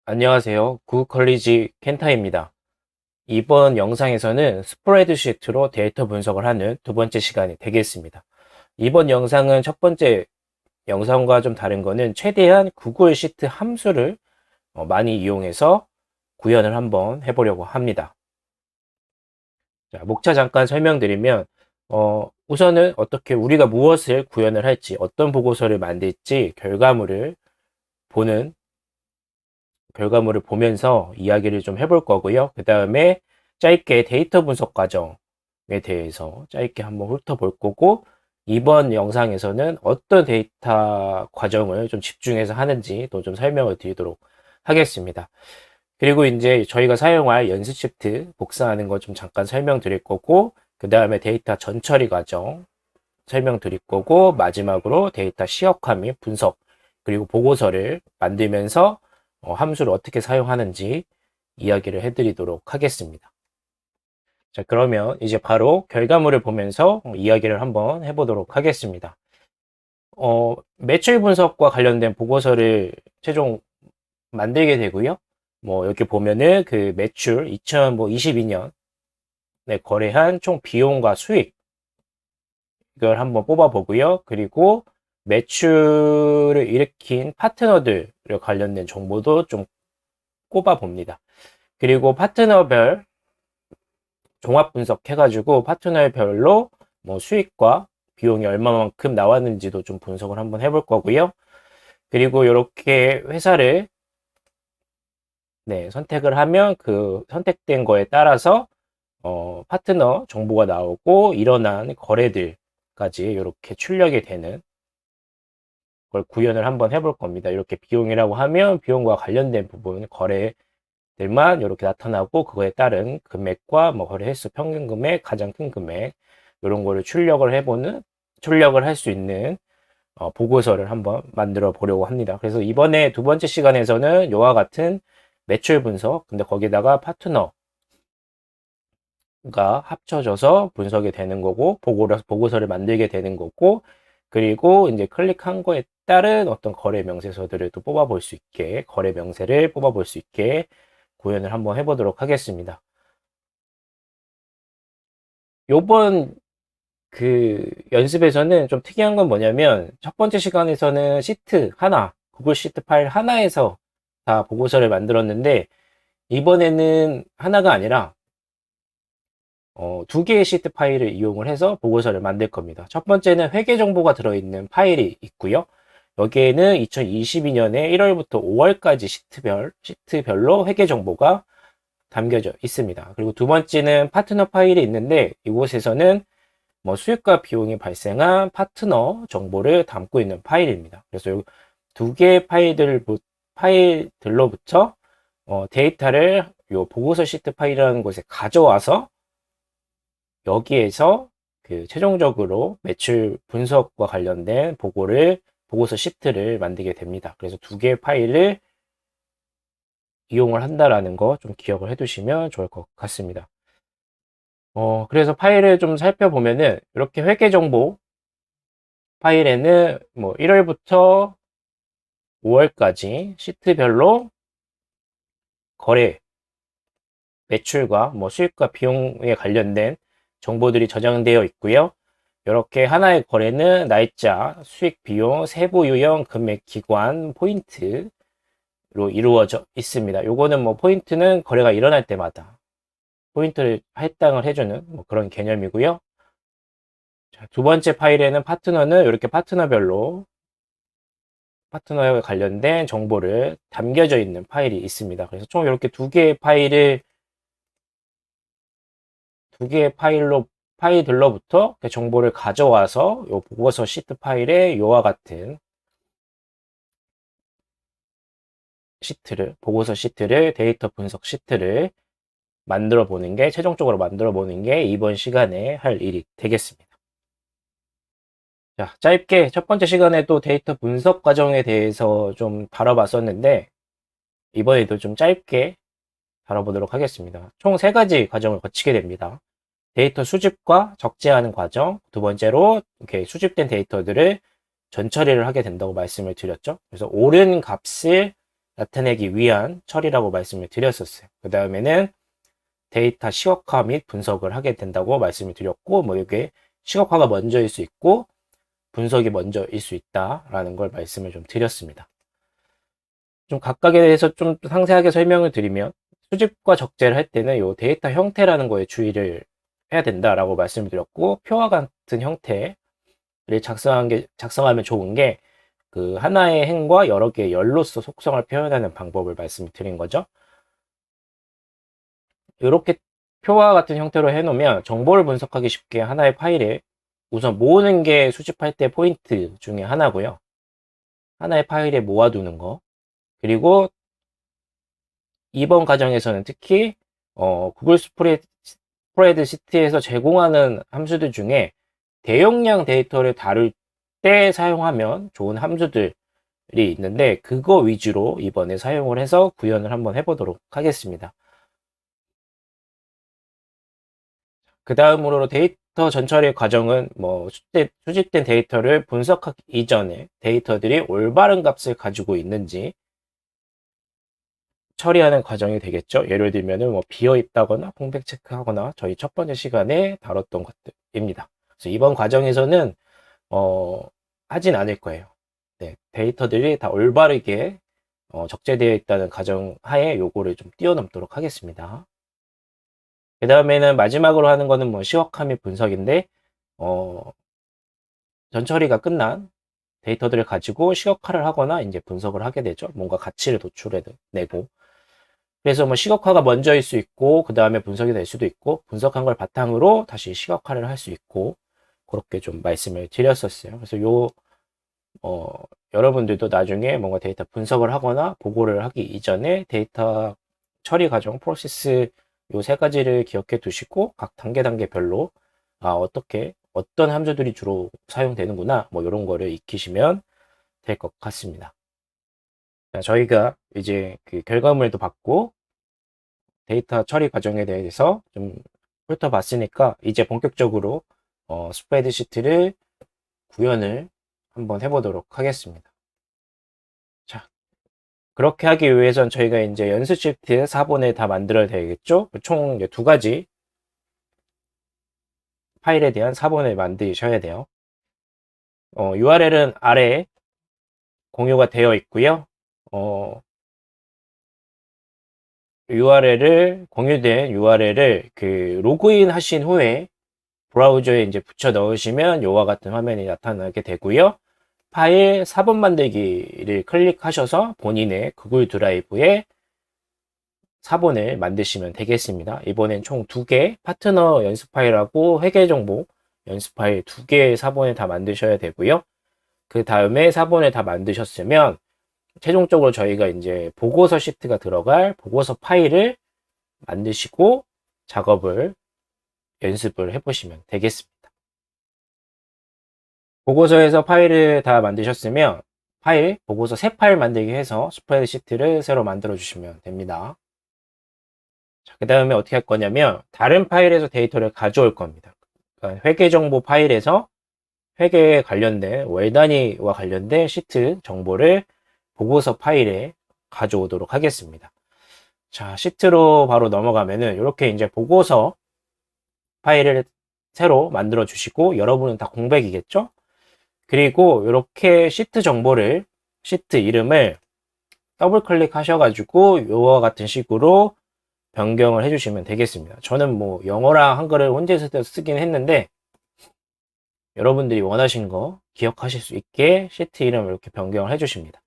안녕하세요. 구글컬리지 켄타입니다. 이번 영상에서는 스프레드시트로 데이터 분석을 하는 두 번째 시간이 되겠습니다. 이번 영상은 첫 번째 영상과 좀 다른 거는 최대한 구글 시트 함수를 많이 이용해서 구현을 한번 해보려고 합니다. 자, 목차 잠깐 설명드리면 우선은 어떻게 우리가 무엇을 구현을 할지, 어떤 보고서를 만들지 보는 결과물을 보면서 이야기를 좀 해볼 거고요. 그 다음에 짧게 데이터 분석 과정에 대해서 짧게 한번 훑어볼 거고, 이번 영상에서는 어떤 데이터 과정을 좀 집중해서 하는지 또 좀 설명을 드리도록 하겠습니다. 그리고 이제 저희가 사용할 연습 시트 복사하는 거 좀 잠깐 설명드릴 거고, 그 다음에 데이터 전처리 과정 설명드릴 거고, 마지막으로 데이터 시역화 및 분석, 그리고 보고서를 만들면서 함수를 어떻게 사용하는지 이야기를 해드리도록 하겠습니다. 자, 그러면 이제 바로 결과물을 보면서 이야기를 한번 해보도록 하겠습니다. 매출 분석과 관련된 보고서를 최종 만들게 되고요. 뭐 이렇게 보면은 그 매출 2022년에 거래한 총 비용과 수익 이걸 한번 뽑아보고요. 그리고 매출을 일으킨 파트너들 관련된 정보도 좀 꼽아봅니다. 그리고 파트너별 종합 분석해가지고 파트너별로 뭐 수익과 비용이 얼마만큼 나왔는지도 좀 분석을 한번 해볼 거고요. 그리고 이렇게 회사를 선택을 하면 그 선택된 거에 따라서 파트너 정보가 나오고 일어난 거래들까지 이렇게 출력이 되는 걸 구현을 한번 해볼 겁니다. 이렇게 비용이라고 하면 비용과 관련된 부분 거래들만 이렇게 나타나고 그거에 따른 금액과 뭐 거래 횟수 평균 금액, 가장 큰 금액 이런 거를 출력을 할 수 있는 보고서를 한번 만들어 보려고 합니다. 그래서 이번에 두 번째 시간에서는 이와 같은 매출 분석, 근데 거기다가 파트너가 합쳐져서 분석이 되는 거고 보고서를 만들게 되는 거고, 그리고 이제 클릭한 거에 따른 어떤 거래 명세서들을 또 뽑아볼 수 있게, 거래 명세를 뽑아볼 수 있게 구현을 한번 해보도록 하겠습니다. 요번 그 연습에서는 좀 특이한 건 뭐냐면, 첫 번째 시간에서는 시트 하나, 구글 시트 파일 하나에서 다 보고서를 만들었는데, 이번에는 하나가 아니라 두 개의 시트 파일을 이용을 해서 보고서를 만들 겁니다. 첫 번째는 회계 정보가 들어있는 파일이 있고요. 여기에는 2022년에 1월부터 5월까지 시트별로 회계 정보가 담겨져 있습니다. 그리고 두 번째는 파트너 파일이 있는데, 이곳에서는 뭐 수익과 비용이 발생한 파트너 정보를 담고 있는 파일입니다. 그래서 두 개의 파일들로부터 데이터를 요 보고서 시트 파일이라는 곳에 가져와서 여기에서 그 최종적으로 매출 분석과 관련된 보고서 시트를 만들게 됩니다. 그래서 두 개의 파일을 이용을 한다라는 거 좀 기억을 해 두시면 좋을 것 같습니다. 그래서 파일을 좀 살펴보면은 이렇게 회계 정보 파일에는 뭐 1월부터 5월까지 시트별로 거래, 매출과 뭐 수익과 비용에 관련된 정보들이 저장되어 있고요. 이렇게 하나의 거래는 날짜, 수익, 비용, 세부 유형, 금액, 기관, 포인트로 이루어져 있습니다. 요거는 뭐 포인트는 거래가 일어날 때마다 포인트를 할당을 해주는 뭐 그런 개념이고요. 자, 두 번째 파일에는 파트너는 이렇게 파트너에 관련된 정보를 담겨져 있는 파일이 있습니다. 그래서 총 이렇게 두 개의 파일들로부터 정보를 가져와서 요 보고서 시트 파일에 요와 같은 보고서 시트를, 데이터 분석 시트를 최종적으로 만들어 보는 게 이번 시간에 할 일이 되겠습니다. 자, 짧게 첫 번째 시간에 또 데이터 분석 과정에 대해서 좀 다뤄봤었는데, 이번에도 좀 짧게 다뤄보도록 하겠습니다. 총 세 가지 과정을 거치게 됩니다. 데이터 수집과 적재하는 과정, 두 번째로 이렇게 수집된 데이터들을 전처리를 하게 된다고 말씀을 드렸죠. 그래서 옳은 값을 나타내기 위한 처리라고 말씀을 드렸었어요. 그 다음에는 데이터 시각화 및 분석을 하게 된다고 말씀을 드렸고, 뭐 이게 시각화가 먼저일 수 있고 분석이 먼저일 수 있다라는 걸 말씀을 좀 드렸습니다. 좀 각각에 대해서 좀 상세하게 설명을 드리면, 수집과 적재를 할 때는 이 데이터 형태라는 거에 주의를 해야 된다라고 말씀을 드렸고, 표와 같은 형태를 작성하면 좋은 게 그 하나의 행과 여러 개의 열로서 속성을 표현하는 방법을 말씀드린 거죠. 이렇게 표와 같은 형태로 해놓으면 정보를 분석하기 쉽게 하나의 파일에 우선 모으는 게 수집할 때 포인트 중에 하나고요. 하나의 파일에 모아두는 거. 그리고 이번 과정에서는 특히 구글 스프레드시트에서 제공하는 함수들 중에 대용량 데이터를 다룰 때 사용하면 좋은 함수들이 있는데, 그거 위주로 이번에 사용을 해서 구현을 한번 해보도록 하겠습니다. 그 다음으로 데이터 전처리 과정은 뭐 수집된 데이터를 분석하기 이전에 데이터들이 올바른 값을 가지고 있는지 처리하는 과정이 되겠죠. 예를 들면은 뭐 비어 있다거나 공백 체크하거나 저희 첫 번째 시간에 다뤘던 것들입니다. 그래서 이번 과정에서는 하진 않을 거예요. 네, 데이터들이 다 올바르게 적재되어 있다는 가정 하에 요거를 좀 뛰어넘도록 하겠습니다. 그 다음에는 마지막으로 하는 거는 뭐 시각화 및 분석인데, 전처리가 끝난 데이터들을 가지고 시각화를 하거나 이제 분석을 하게 되죠. 뭔가 가치를 도출해내고. 그래서 뭐 시각화가 먼저일 수 있고, 그 다음에 분석이 될 수도 있고, 분석한 걸 바탕으로 다시 시각화를 할 수 있고, 그렇게 좀 말씀을 드렸었어요. 그래서 여러분들도 나중에 뭔가 데이터 분석을 하거나 보고를 하기 이전에 데이터 처리 과정, 프로세스 요 세 가지를 기억해 두시고 각 단계별로 어떤 함수들이 주로 사용되는구나, 뭐 이런 거를 익히시면 될 것 같습니다. 자, 저희가 이제 그 결과물도 받고 데이터 처리 과정에 대해서 좀 훑어봤으니까 이제 본격적으로 스프레드시트를 구현을 한번 해보도록 하겠습니다. 자, 그렇게 하기 위해선 저희가 이제 연습 시트 4번을 다 만들어야 되겠죠? 총 두 가지 파일에 대한 4번을 만드셔야 돼요. URL은 아래에 공유가 되어 있고요. 공유된 URL을 그 로그인 하신 후에 브라우저에 이제 붙여 넣으시면 이와 같은 화면이 나타나게 되고요. 파일 4번 만들기를 클릭하셔서 본인의 구글 드라이브에 4번을 만드시면 되겠습니다. 이번엔 총 2개 파트너 연습 파일하고 회계 정보 연습 파일 2개의 4번을 다 만드셔야 되고요. 그 다음에 4번을 다 만드셨으면 최종적으로 저희가 이제 보고서 시트가 들어갈 보고서 파일을 만드시고 연습을 해보시면 되겠습니다. 보고서에서 파일을 다 만드셨으면 보고서 새 파일 만들기 해서 스프레드시트를 새로 만들어 주시면 됩니다. 그 다음에 어떻게 할 거냐면 다른 파일에서 데이터를 가져올 겁니다. 그러니까 회계정보 파일에서 회계에 관련된 월 단위와 관련된 시트 정보를 보고서 파일에 가져오도록 하겠습니다. 자, 시트로 바로 넘어가면은 이렇게 이제 보고서 파일을 새로 만들어 주시고, 여러분은 다 공백이겠죠? 그리고 이렇게 시트 이름을 더블 클릭 하셔가지고 이와 같은 식으로 변경을 해주시면 되겠습니다. 저는 뭐 영어랑 한글을 혼자서 쓰긴 했는데 여러분들이 원하신 거 기억하실 수 있게 시트 이름을 이렇게 변경을 해주십니다.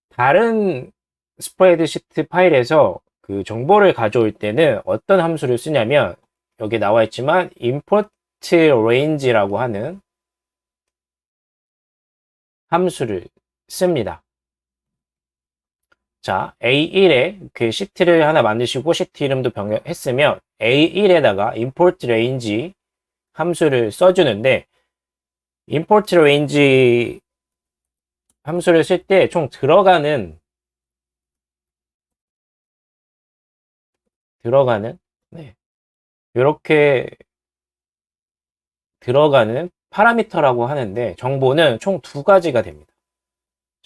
다른 스프레드시트 파일에서 그 정보를 가져올 때는 어떤 함수를 쓰냐면 여기 나와 있지만 import range라고 하는 함수를 씁니다. 자, A1에 그 시트를 하나 만드시고 시트 이름도 변경했으면 A1에다가 import range 함수를 써주는데, import range 함수를 쓸 때 총 이렇게 들어가는 파라미터라고 하는데 정보는 총 2가지가 됩니다.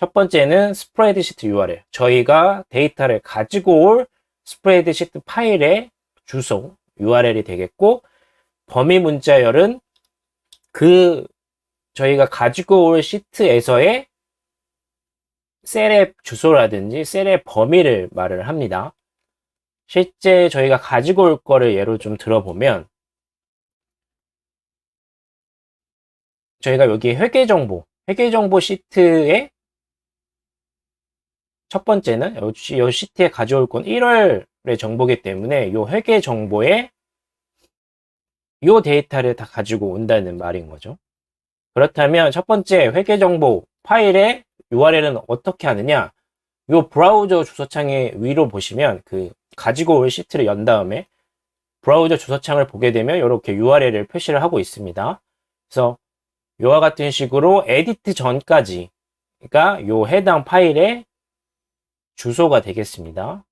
첫 번째는 스프레드시트 URL. 저희가 데이터를 가지고 올 스프레드시트 파일의 주소 URL이 되겠고, 범위 문자열은 저희가 가지고 올 시트에서의 셀의 주소라든지 셀의 범위를 말을 합니다. 실제 저희가 가지고 올 거를 예로 좀 들어보면, 저희가 여기 회계정보 시트의 첫 번째는 이 시트에 가져올 건 1월의 정보이기 때문에 이 회계정보에 이 데이터를 다 가지고 온다는 말인 거죠. 그렇다면 첫 번째 회계정보 파일의 URL은 어떻게 하느냐? 이 브라우저 주소창의 위로 보시면 가지고 올 시트를 연 다음에 브라우저 주소창을 보게 되면 이렇게 URL을 표시를 하고 있습니다. 그래서 이와 같은 식으로 에디트 전까지가 이 해당 파일의 주소가 되겠습니다.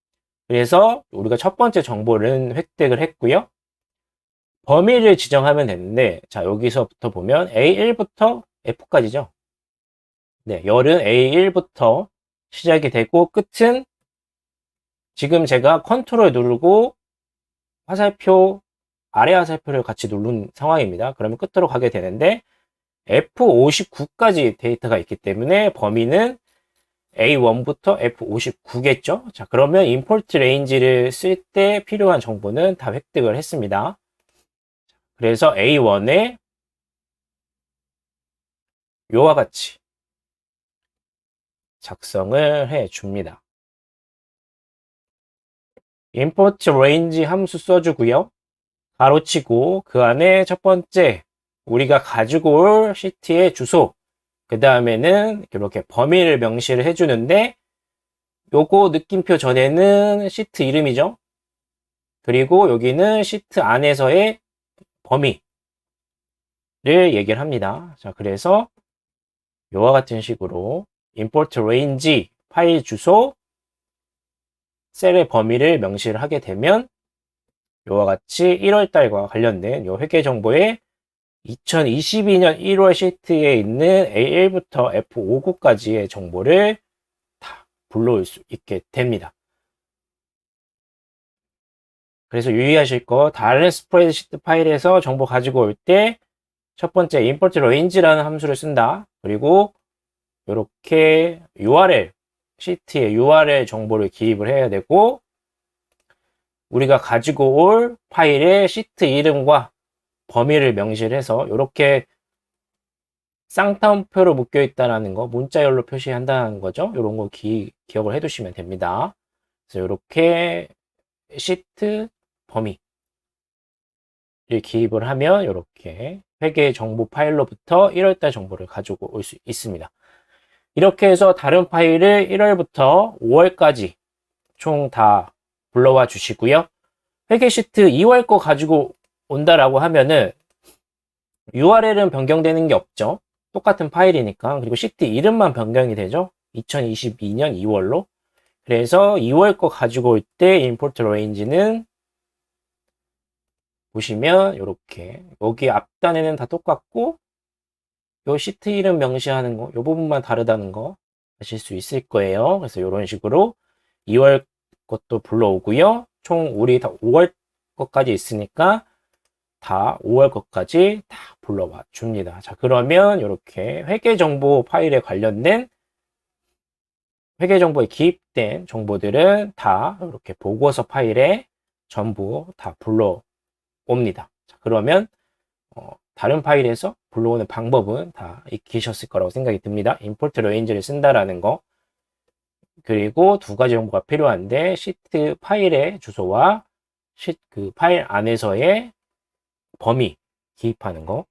그래서 우리가 첫 번째 정보를 획득을 했고요. 범위를 지정하면 되는데, 자, 여기서부터 보면 A1부터 F까지죠. 네, 열은 A1부터 시작이 되고, 끝은 지금 제가 컨트롤 누르고 화살표, 아래 화살표를 같이 누른 상황입니다. 그러면 끝으로 가게 되는데, F59까지 데이터가 있기 때문에 범위는 A1부터 F59겠죠? 자, 그러면 임포트 레인지를 쓸 때 필요한 정보는 다 획득을 했습니다. 그래서 A1에 요와 같이 작성을 해 줍니다. import range 함수 써주고요. 가로치고 그 안에 첫 번째 우리가 가지고 올 시트의 주소, 그 다음에는 이렇게 범위를 명시를 해주는데, 요거 느낌표 전에는 시트 이름이죠. 그리고 여기는 시트 안에서의 범위를 얘기를 합니다. 자, 그래서 요와 같은 식으로 import range 파일 주소 셀의 범위를 명시를 하게 되면 요와 같이 1월달과 관련된 요 회계 정보에 2022년 1월 시트에 있는 A1부터 F59까지의 정보를 다 불러올 수 있게 됩니다. 그래서 유의하실 거, 다른 스프레드시트 파일에서 정보 가지고 올 때 첫 번째 import range라는 함수를 쓴다. 그리고 이렇게 URL, 시트의 URL 정보를 기입을 해야 되고, 우리가 가지고 올 파일의 시트 이름과 범위를 명시를 해서 이렇게 쌍따옴표로 묶여 있다는 거, 문자열로 표시한다는 거죠. 이런 거 기억을 해 두시면 됩니다. 그래서 이렇게 시트 범위를 기입을 하면 이렇게 회계 정보 파일로부터 1월달 정보를 가지고 올 수 있습니다. 이렇게 해서 다른 파일을 1월부터 5월까지 총 다 불러와 주시고요. 회계 시트 2월 거 가지고 온다라고 하면은 URL은 변경되는 게 없죠. 똑같은 파일이니까. 그리고 시트 이름만 변경이 되죠. 2022년 2월로. 그래서 2월 거 가지고 올 때 import range는 보시면 이렇게 여기 앞단에는 다 똑같고 요 시트 이름 명시하는 거, 요 부분만 다르다는 거 아실 수 있을 거예요. 그래서 이런 식으로 2월 것도 불러오고요. 총 우리 다 5월 것까지 있으니까 다 5월 것까지 다 불러와 줍니다. 자, 그러면 이렇게 회계정보 파일에 관련된 회계정보에 기입된 정보들은 다 이렇게 보고서 파일에 전부 다 불러옵니다. 자, 그러면 다른 파일에서 불러오는 방법은 다 익히셨을 거라고 생각이 듭니다. import range를 쓴다라는 거, 그리고 두 가지 정보가 필요한데 시트 파일의 주소와 그 파일 안에서의 범위 기입하는 거.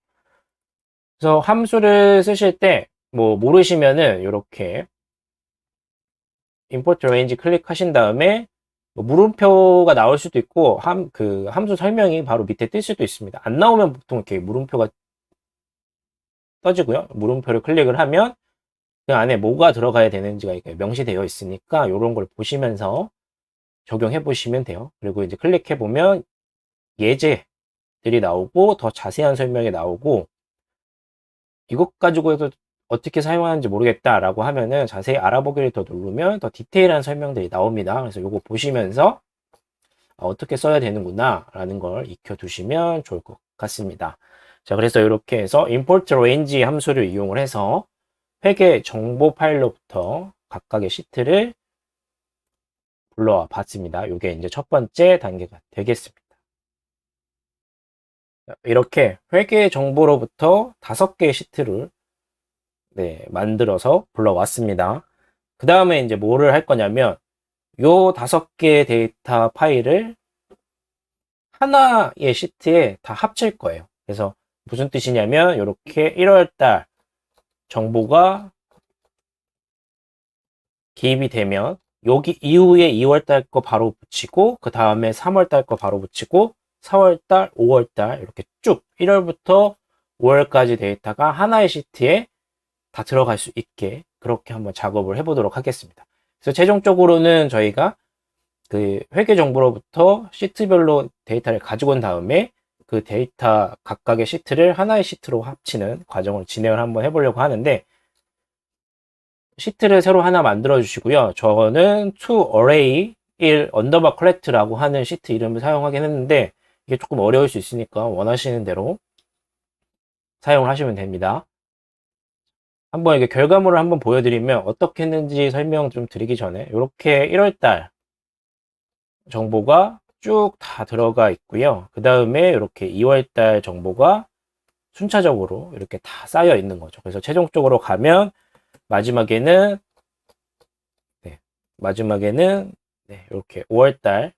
그래서 함수를 쓰실 때 뭐 모르시면은 이렇게 import range 클릭하신 다음에 뭐 물음표가 나올 수도 있고 함수 설명이 바로 밑에 뜰 수도 있습니다. 안 나오면 보통 이렇게 물음표가 떠지고요. 물음표를 클릭을 하면 그 안에 뭐가 들어가야 되는지가 명시되어 있으니까 이런 걸 보시면서 적용해 보시면 돼요. 그리고 이제 클릭해 보면 예제들이 나오고 더 자세한 설명이 나오고, 이것 가지고 해도 어떻게 사용하는지 모르겠다라고 하면은 자세히 알아보기를 더 누르면 더 디테일한 설명들이 나옵니다. 그래서 이거 보시면서 어떻게 써야 되는구나 라는 걸 익혀 두시면 좋을 것 같습니다. 자, 그래서 이렇게 해서 import range 함수를 이용을 해서 회계 정보 파일로부터 각각의 시트를 불러와 봤습니다. 이게 이제 첫 번째 단계가 되겠습니다. 이렇게 회계 정보로부터 5개의 시트를 만들어서 불러왔습니다. 그 다음에 이제 뭐를 할 거냐면 요 5개의 데이터 파일을 하나의 시트에 다 합칠 거예요. 그래서 무슨 뜻이냐면 이렇게 1월달 정보가 기입이 되면 여기 이후에 2월달 거 바로 붙이고 그 다음에 3월달 거 바로 붙이고 4월달, 5월달 이렇게 쭉 1월부터 5월까지 데이터가 하나의 시트에 다 들어갈 수 있게 그렇게 한번 작업을 해보도록 하겠습니다. 그래서 최종적으로는 저희가 그 회계 정보로부터 시트별로 데이터를 가지고 온 다음에 그 데이터 각각의 시트를 하나의 시트로 합치는 과정을 진행을 한번 해보려고 하는데 시트를 새로 하나 만들어 주시고요. 저는 to array 1 underbar collect라고 하는 시트 이름을 사용하긴 했는데 이게 조금 어려울 수 있으니까 원하시는 대로 사용을 하시면 됩니다. 한번 이게 결과물을 한번 보여드리면 어떻게 했는지 설명 좀 드리기 전에 이렇게 1월달 정보가 쭉 다 들어가 있고요. 그 다음에 이렇게 2월달 정보가 순차적으로 이렇게 다 쌓여 있는 거죠. 그래서 최종적으로 가면 마지막에는 이렇게 5월달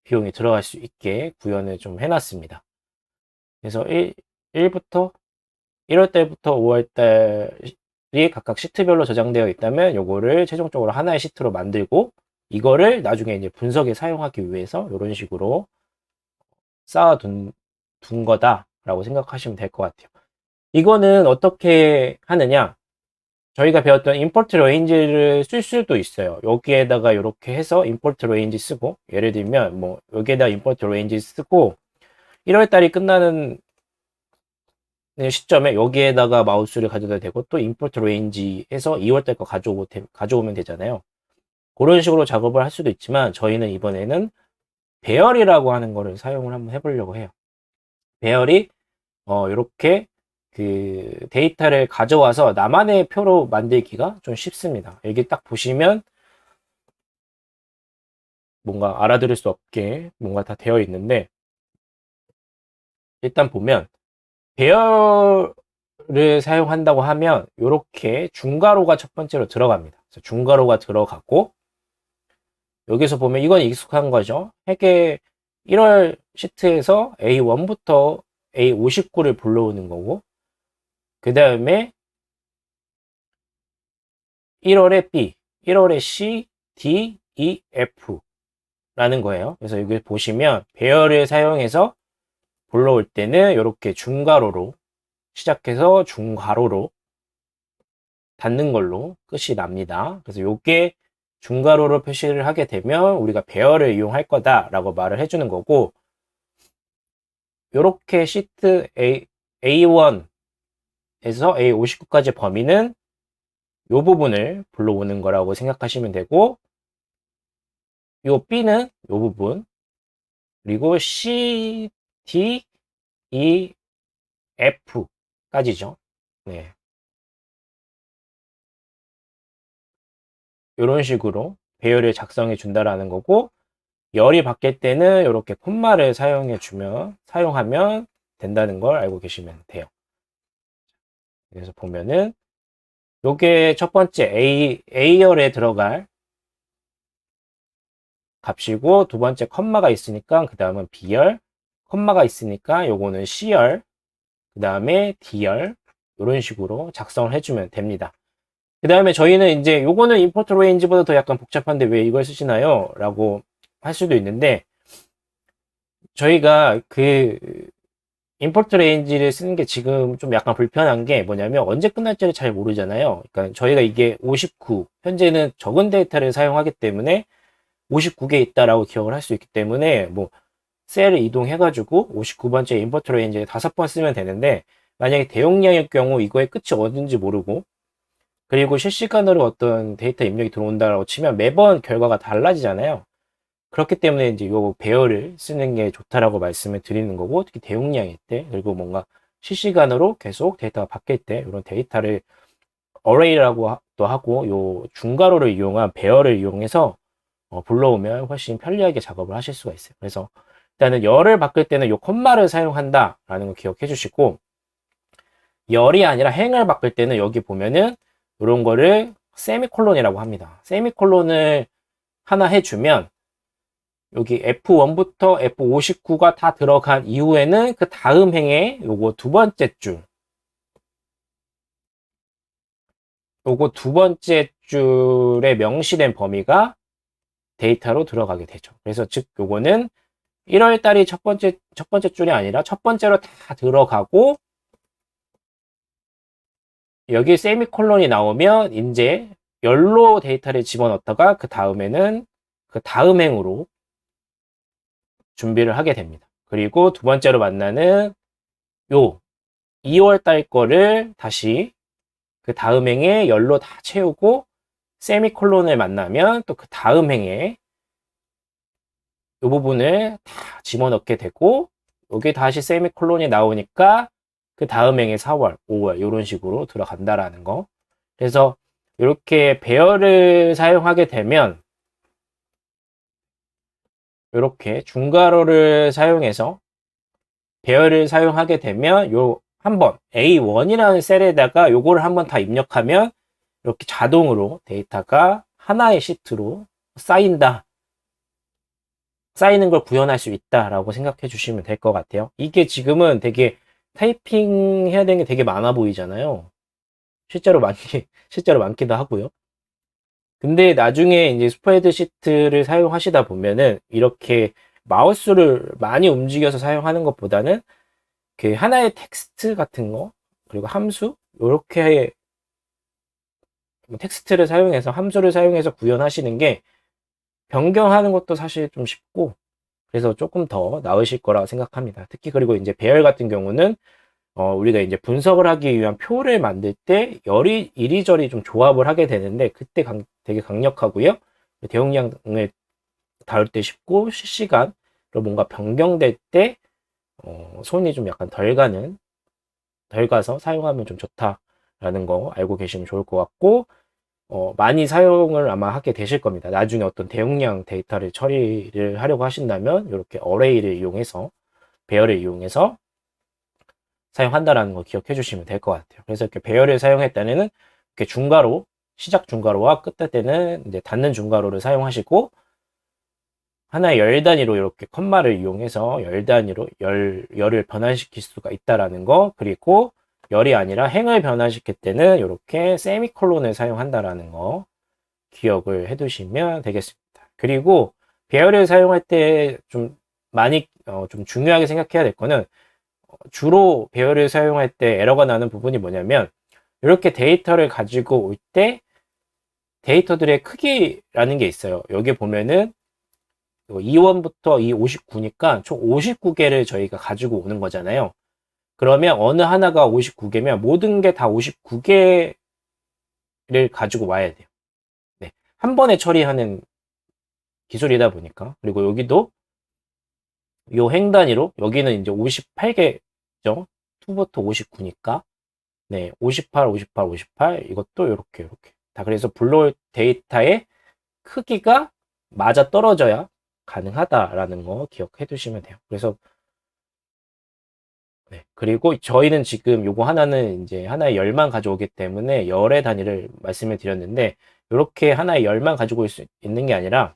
비용이 들어갈 수 있게 구현을 좀 해놨습니다. 그래서 1부터 1월달부터 5월달이 각각 시트별로 저장되어 있다면 요거를 최종적으로 하나의 시트로 만들고 이거를 나중에 이제 분석에 사용하기 위해서 이런 식으로 쌓아둔 거다라고 생각하시면 될 것 같아요. 이거는 어떻게 하느냐? 저희가 배웠던 import range를 쓸 수도 있어요. 여기에다가 이렇게 해서 import range 쓰고 예를 들면 뭐 여기에다 import range 쓰고 1월 달이 끝나는 시점에 여기에다가 마우스를 가져다 대고 또 import range에서 2월 달 거 가져오면 되잖아요. 그런 식으로 작업을 할 수도 있지만 저희는 이번에는 배열이라고 하는 거를 사용을 한번 해보려고 해요. 배열이 이렇게 그 데이터를 가져와서 나만의 표로 만들기가 좀 쉽습니다. 여기 딱 보시면 뭔가 알아들을 수 없게 뭔가 다 되어 있는데 일단 보면 배열을 사용한다고 하면 이렇게 중괄호가 첫 번째로 들어갑니다. 그래서 중괄호가 들어가고 여기서 보면 이건 익숙한 거죠. 회계 1월 시트에서 A1부터 A59를 불러오는 거고 그 다음에 1월에 B, 1월에 C, D, E, F 라는 거예요. 그래서 여기 보시면 배열을 사용해서 불러올 때는 이렇게 중괄호로 시작해서 중괄호로 닫는 걸로 끝이 납니다. 그래서 이게 중괄호로 표시를 하게 되면 우리가 배열을 이용할 거다라고 말을 해주는 거고 이렇게 시트 A1에서 A59까지 범위는 이 부분을 불러오는 거라고 생각하시면 되고 이 B는 이 부분 그리고 C, D, E, F까지죠. 네. 이런 식으로 배열을 작성해 준다라는 거고 열이 바뀔 때는 이렇게 콤마를 사용하면 된다는 걸 알고 계시면 돼요. 그래서 보면은 요게 첫 번째 A열에 들어갈 값이고 두 번째 컴마가 있으니까 그 다음은 B열, 컴마가 있으니까 요거는 C열, 그 다음에 D열 이런 식으로 작성을 해주면 됩니다. 그 다음에 저희는 이제 요거는 import range보다 더 약간 복잡한데 왜 이걸 쓰시나요? 라고 할 수도 있는데 저희가 그 import range를 쓰는 게 지금 좀 약간 불편한 게 뭐냐면 언제 끝날지를 잘 모르잖아요. 그러니까 저희가 이게 59 현재는 적은 데이터를 사용하기 때문에 59개 있다라고 기억을 할 수 있기 때문에 뭐 셀을 이동해 가지고 59번째 import range에 5번 쓰면 되는데 만약에 대용량일 경우 이거의 끝이 어딘지 모르고, 그리고 실시간으로 어떤 데이터 입력이 들어온다라고 치면 매번 결과가 달라지잖아요. 그렇기 때문에 이제 요 배열을 쓰는 게 좋다라고 말씀을 드리는 거고, 특히 대용량일 때, 그리고 뭔가 실시간으로 계속 데이터가 바뀔 때, 이런 데이터를 어레이라고 또 하고, 요 중괄호를 이용한 배열을 이용해서 불러오면 훨씬 편리하게 작업을 하실 수가 있어요. 그래서 일단은 열을 바꿀 때는 요 콤마를 사용한다라는 거 기억해 주시고, 열이 아니라 행을 바꿀 때는 여기 보면은 이런 거를 세미콜론이라고 합니다. 세미콜론을 하나 해주면 여기 F1부터 F59가 다 들어간 이후에는 그 다음 행에 요거 두 번째 줄, 요거 두 번째 줄에 명시된 범위가 데이터로 들어가게 되죠. 그래서 즉 요거는 1월 달이 첫 번째 줄이 아니라 첫 번째로 다 들어가고, 여기 세미콜론이 나오면 이제 열로 데이터를 집어넣다가 그 다음에는 그 다음 행으로 준비를 하게 됩니다. 그리고 두 번째로 만나는 요 2월 달 거를 다시 그 다음 행에 열로 다 채우고, 세미콜론을 만나면 또 그 다음 행에 이 부분을 다 집어넣게 되고, 여기 다시 세미콜론이 나오니까 그 다음 행에 4월, 5월 이런 식으로 들어간다라는 거. 그래서 이렇게 배열을 사용하게 되면 이렇게 중괄호를 사용해서 배열을 사용하게 되면 요 한번 A1이라는 셀에다가 요거를 한번 다 입력하면 이렇게 자동으로 데이터가 하나의 시트로 쌓이는 걸 구현할 수 있다라고 생각해 주시면 될 것 같아요. 이게 지금은 되게 타이핑 해야 되는 게 되게 많아 보이잖아요. 실제로 많기도 하고요. 근데 나중에 이제 스프레드시트를 사용하시다 보면은 이렇게 마우스를 많이 움직여서 사용하는 것보다는 그 하나의 텍스트 같은 거, 그리고 함수, 이렇게 텍스트를 사용해서 함수를 사용해서 구현하시는 게 변경하는 것도 사실 좀 쉽고, 그래서 조금 더 나으실 거라 생각합니다. 특히 그리고 이제 배열 같은 경우는 우리가 이제 분석을 하기 위한 표를 만들 때 열이 이리저리 좀 조합을 하게 되는데, 그때 되게 강력하고요. 대용량을 다룰 때 쉽고, 실시간으로 뭔가 변경될 때 손이 좀 약간 덜 가서 사용하면 좀 좋다라는 거 알고 계시면 좋을 것 같고, 많이 사용을 아마 하게 되실 겁니다. 나중에 어떤 대용량 데이터를 처리를 하려고 하신다면 이렇게 어레이를 이용해서, 배열을 이용해서 사용한다라는 거 기억해 주시면 될 것 같아요. 그래서 이렇게 배열을 사용할 때는 이렇게 중괄호, 시작 중괄호와 끝 때는 이제 닫는 중괄호를 사용하시고, 하나의 열 단위로 이렇게 컴마를 이용해서 열 단위로 열을 변환시킬 수가 있다라는 거, 그리고 열이 아니라 행을 변환시킬 때는 이렇게 세미콜론을 사용한다라는 거 기억을 해 두시면 되겠습니다. 그리고 배열을 사용할 때 좀 많이 좀 중요하게 생각해야 될 거는, 주로 배열을 사용할 때 에러가 나는 부분이 뭐냐면, 이렇게 데이터를 가지고 올 때 데이터들의 크기라는 게 있어요. 여기 보면은 2원부터 59니까 총 59개를 저희가 가지고 오는 거잖아요. 그러면 어느 하나가 59개면 모든 게 다 59개를 가지고 와야 돼요. 네. 한 번에 처리하는 기술이다 보니까. 그리고 여기도 요 행 단위로 여기는 이제 58개죠. 2부터 59니까. 네, 58, 58, 58 이것도 이렇게 다. 그래서 불러올 데이터의 크기가 맞아 떨어져야 가능하다라는 거 기억해 두시면 돼요. 그래서 네, 그리고 저희는 지금 요거 하나는 이제 하나의 열만 가져오기 때문에 열의 단위를 말씀을 드렸는데, 이렇게 하나의 열만 가지고 올 수 있는 게 아니라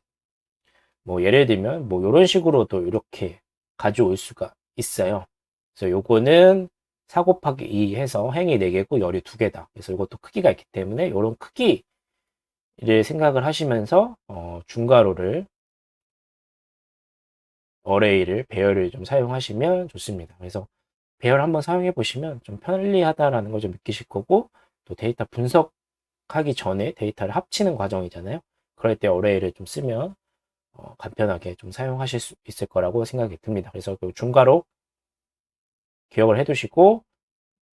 뭐 예를 들면 뭐 이런 식으로도 이렇게 가져올 수가 있어요. 그래서 요거는 4 곱하기 2 해서 행이 4개고 열이 2개다. 그래서 이것도 크기가 있기 때문에 이런 크기를 생각을 하시면서 중괄호를, 어레이를, 배열을 좀 사용하시면 좋습니다. 그래서 배열 한번 사용해 보시면 좀 편리하다라는 걸 좀 느끼실 거고, 또 데이터 분석하기 전에 데이터를 합치는 과정이잖아요. 그럴 때 어레이를 좀 쓰면 간편하게 좀 사용하실 수 있을 거라고 생각이 듭니다. 그래서 그 중괄호 기억을 해 두시고,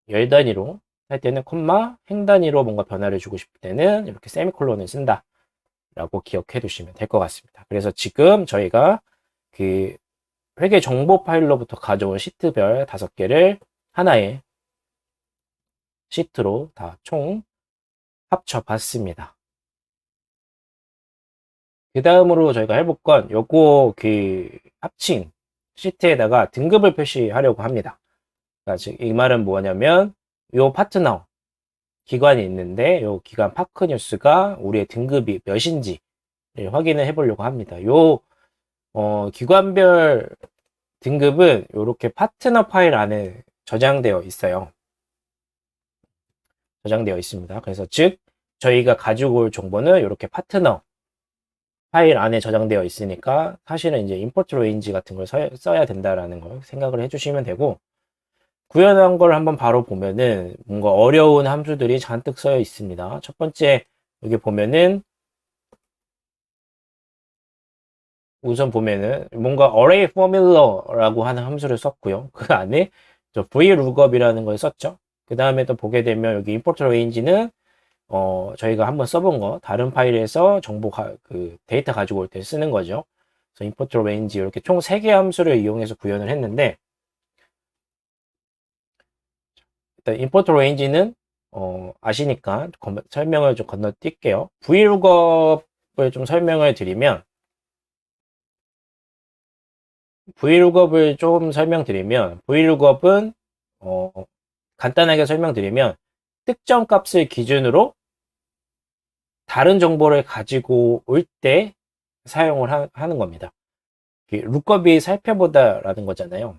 열 단위로 할 때는 콤마, 행 단위로 뭔가 변화를 주고 싶을 때는 이렇게 세미콜론을 쓴다 라고 기억해 두시면 될 것 같습니다. 그래서 지금 저희가 그 회계 정보 파일로부터 가져온 시트별 5개를 하나의 시트로 다 총 합쳐 봤습니다. 그 다음으로 저희가 해볼 건 요거 그 합친 시트에다가 등급을 표시하려고 합니다. 그러니까 즉 이 말은 뭐냐면 요 파트너 기관이 있는데 요 기관 파크뉴스가 우리의 등급이 몇인지 확인을 해보려고 합니다. 요 기관별 등급은 이렇게 파트너 파일 안에 저장되어 있어요. 저장되어 있습니다. 그래서 즉 저희가 가지고 올 정보는 이렇게 파트너 파일 안에 저장되어 있으니까 사실은 이제 임포트 레인지 같은 걸 써야 된다라는 걸 생각을 해주시면 되고, 구현한 걸 한번 바로 보면은 뭔가 어려운 함수들이 잔뜩 써여 있습니다. 첫 번째 여기 보면은 우선 보면은 뭔가 array formula라고 하는 함수를 썼고요. 그 안에 저 vlookup이라는 걸 썼죠. 그 다음에 또 보게 되면 여기 import range는 저희가 한번 써본 거 다른 파일에서 그 데이터 가지고 올 때 쓰는 거죠. 그래서 import range 이렇게 총 3개 함수를 이용해서 구현을 했는데, 일단 import range는 아시니까 설명을 좀 건너뛸게요. vlookup을 좀 설명을 드리면 vlookup을 좀 설명드리면 vlookup은 간단하게 설명드리면 특정 값을 기준으로 다른 정보를 가지고 올 때 사용을 하는 겁니다. 룩업이 살펴보다라는 거잖아요.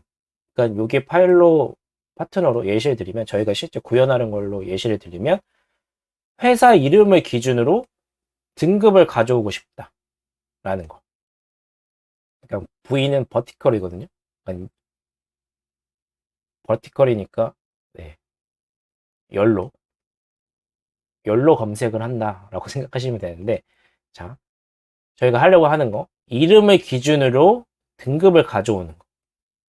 그러니까 여기 파일로 파트너로 예시를 드리면 저희가 실제 구현하는 걸로 예시를 드리면 회사 이름을 기준으로 등급을 가져오고 싶다라는 거. 그러니까 V는 버티컬이거든요. 그러니까 버티컬이니까 네, 열로 검색을 한다라고 생각하시면 되는데, 자, 저희가 하려고 하는 거 이름을 기준으로 등급을 가져오는 거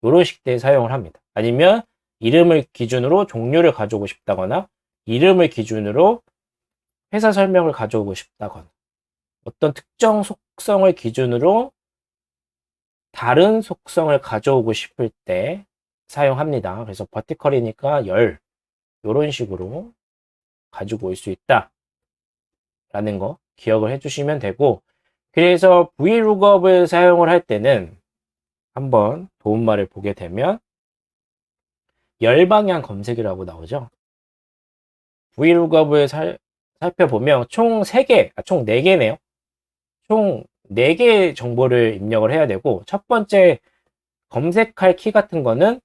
이런 식대에 사용을 합니다. 아니면 이름을 기준으로 종류를 가져오고 싶다거나 이름을 기준으로 회사 설명을 가져오고 싶다거나 어떤 특정 속성을 기준으로 다른 속성을 가져오고 싶을 때 사용합니다. 그래서 버티컬이니까 열 이런 식으로 가지고 올 수 있다 라는 거 기억을 해주시면 되고, 그래서 vlookup을 사용을 할 때는 한번 도움말을 보게 되면 열방향 검색이라고 나오죠. vlookup을 살펴보면 총 3개, 총 4개네요. 총 4개 정보를 입력을 해야 되고, 첫 번째 검색할 키 같은 거는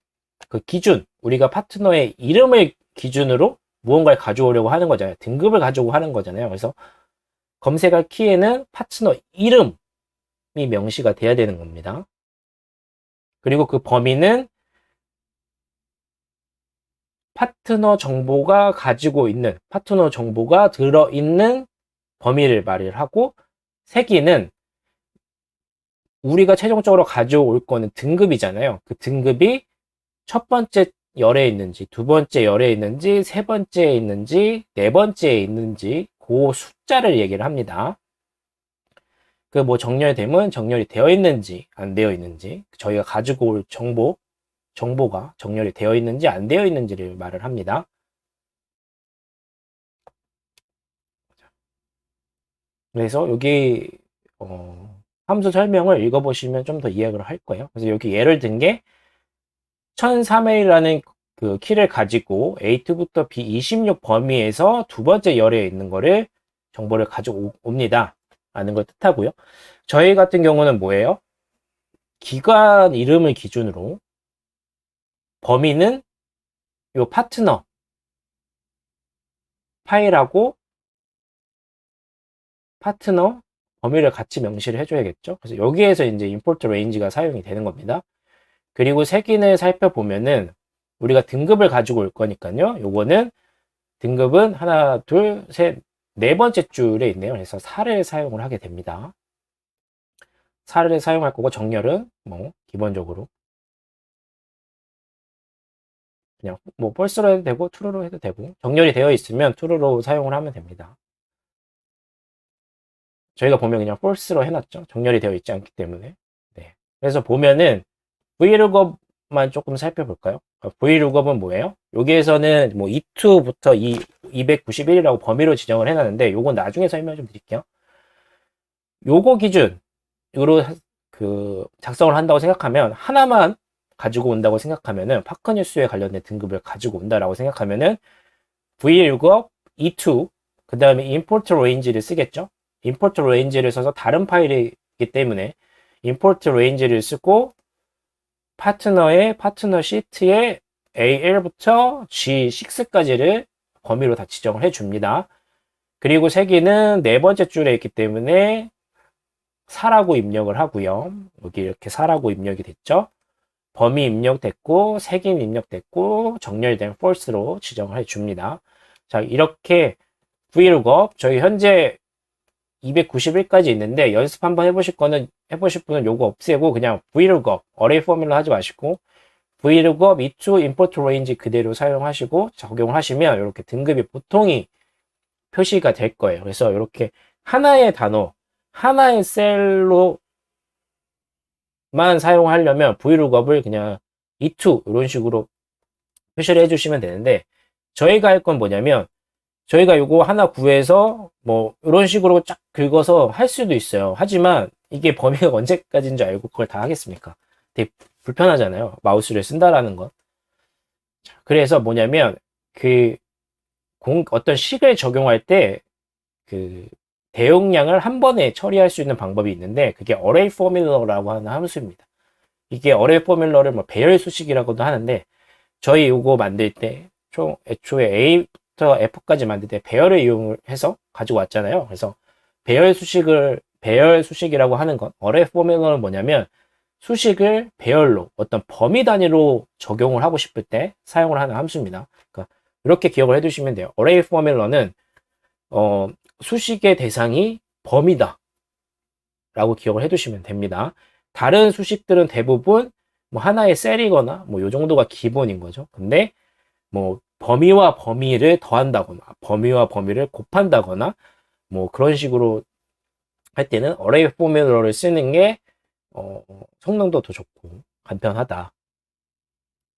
그 기준, 우리가 파트너의 이름을 기준으로 무언가를 가져오려고 하는 거잖아요. 등급을 가져오고 하는 거잖아요. 그래서 검색할 키에는 파트너 이름이 명시가 돼야 되는 겁니다. 그리고 그 범위는 파트너 정보가 들어있는 범위를 말을 하고, 세기는 우리가 최종적으로 가져올 거는 등급이잖아요. 그 등급이 첫 번째 열에 있는지, 두 번째 열에 있는지, 세 번째에 있는지, 네 번째에 있는지, 그 숫자를 얘기를 합니다. 그 뭐 정렬되면 정렬이 되어 있는지, 안 되어 있는지, 저희가 가지고 올 정보가 정렬이 되어 있는지, 안 되어 있는지를 말을 합니다. 그래서 여기, 함수 설명을 읽어보시면 좀 더 이해를 할 거예요. 그래서 여기 예를 든 게 1003A라는 그 키를 가지고 A2부터 B26 범위에서 두 번째 열에 있는 거를 정보를 가져옵니다 라는 걸 뜻하고요. 저희 같은 경우는 뭐예요? 기관 이름을 기준으로 범위는 요 파트너 파일하고 파트너 범위를 같이 명시를 해줘야겠죠. 그래서 여기에서 이제 import range가 사용이 되는 겁니다. 그리고 색인을 살펴보면은 우리가 등급을 가지고 올 거니까요. 요거는 등급은 하나, 둘, 셋, 네 번째 줄에 있네요. 그래서 4를 사용을 하게 됩니다. 4를 사용할 거고, 정렬은 뭐 기본적으로 그냥 뭐 false로 해도 되고 true로 해도 되고 정렬이 되어 있으면 true로 사용을 하면 됩니다. 저희가 보면 그냥 false로 해놨죠. 정렬이 되어 있지 않기 때문에. 네. 그래서 보면은 VLOOKUP만 조금 살펴볼까요? VLOOKUP은 뭐예요? 여기에서는 뭐 E2부터 291이라고 범위로 지정을 해놨는데 요건 나중에 설명 좀 드릴게요. 요거 기준으로 작성을 한다고 생각하면 하나만 가지고 온다고 생각하면은 파크뉴스에 관련된 등급을 가지고 온다라고 생각하면은 VLOOKUP E2 그 다음에 import range를 쓰겠죠. import range를 써서 다른 파일이기 때문에 import range를 쓰고 파트너의 파트너 시트에 AL부터 G6까지를 범위로 다 지정을 해줍니다. 그리고 세기는 네 번째 줄에 있기 때문에 4라고 입력을 하고요. 여기 이렇게 4라고 입력이 됐죠. 범위 입력됐고 색임 입력됐고 정렬된 false로 지정을 해줍니다. 자, 이렇게 VLOOKUP 저희 현재 291까지 있는데 연습 한번 해보실 분은 요거 없애고 그냥 VLOOKUP 어레이 포뮬러 하지 마시고 VLOOKUP E2 import range 그대로 사용하시고 적용을 하시면 이렇게 등급이 보통이 표시가 될 거예요. 그래서 이렇게 하나의 단어, 하나의 셀로만 사용하려면 VLOOKUP을 그냥 E2 이런 식으로 표시를 해주시면 되는데 저희가 할 건 뭐냐면 저희가 요거 하나 구해서 뭐 이런 식으로 쫙 긁어서 할 수도 있어요. 하지만 이게 범위가 언제까지인 줄 알고 그걸 다 하겠습니까? 되게 불편하잖아요. 마우스를 쓴다라는 건. 그래서 뭐냐면 어떤 식을 적용할 때 대용량을 한 번에 처리할 수 있는 방법이 있는데 그게 어레이 포뮬러라고 하는 함수입니다. 이게 어레이 포뮬러를 뭐 배열 수식이라고도 하는데 저희 요거 만들 때 애초에 A부터 F까지 만들 때 배열을 이용해서 가지고 왔잖아요. 그래서 배열 수식이라고 하는 건 어레이 포뮬러는 뭐냐면 수식을 배열로 어떤 범위 단위로 적용을 하고 싶을 때 사용을 하는 함수입니다. 그러니까 이렇게 기억을 해두시면 돼요. 어레이 포뮬러는 수식의 대상이 범위다 라고 기억을 해두시면 됩니다. 다른 수식들은 대부분 뭐 하나의 셀이거나 뭐 요 정도가 기본인 거죠. 근데 뭐 범위와 범위를 더한다거나 범위와 범위를 곱한다거나 뭐 그런 식으로 할 때는 어레이 포뮬러를 쓰는 게 성능도 더 좋고 간편하다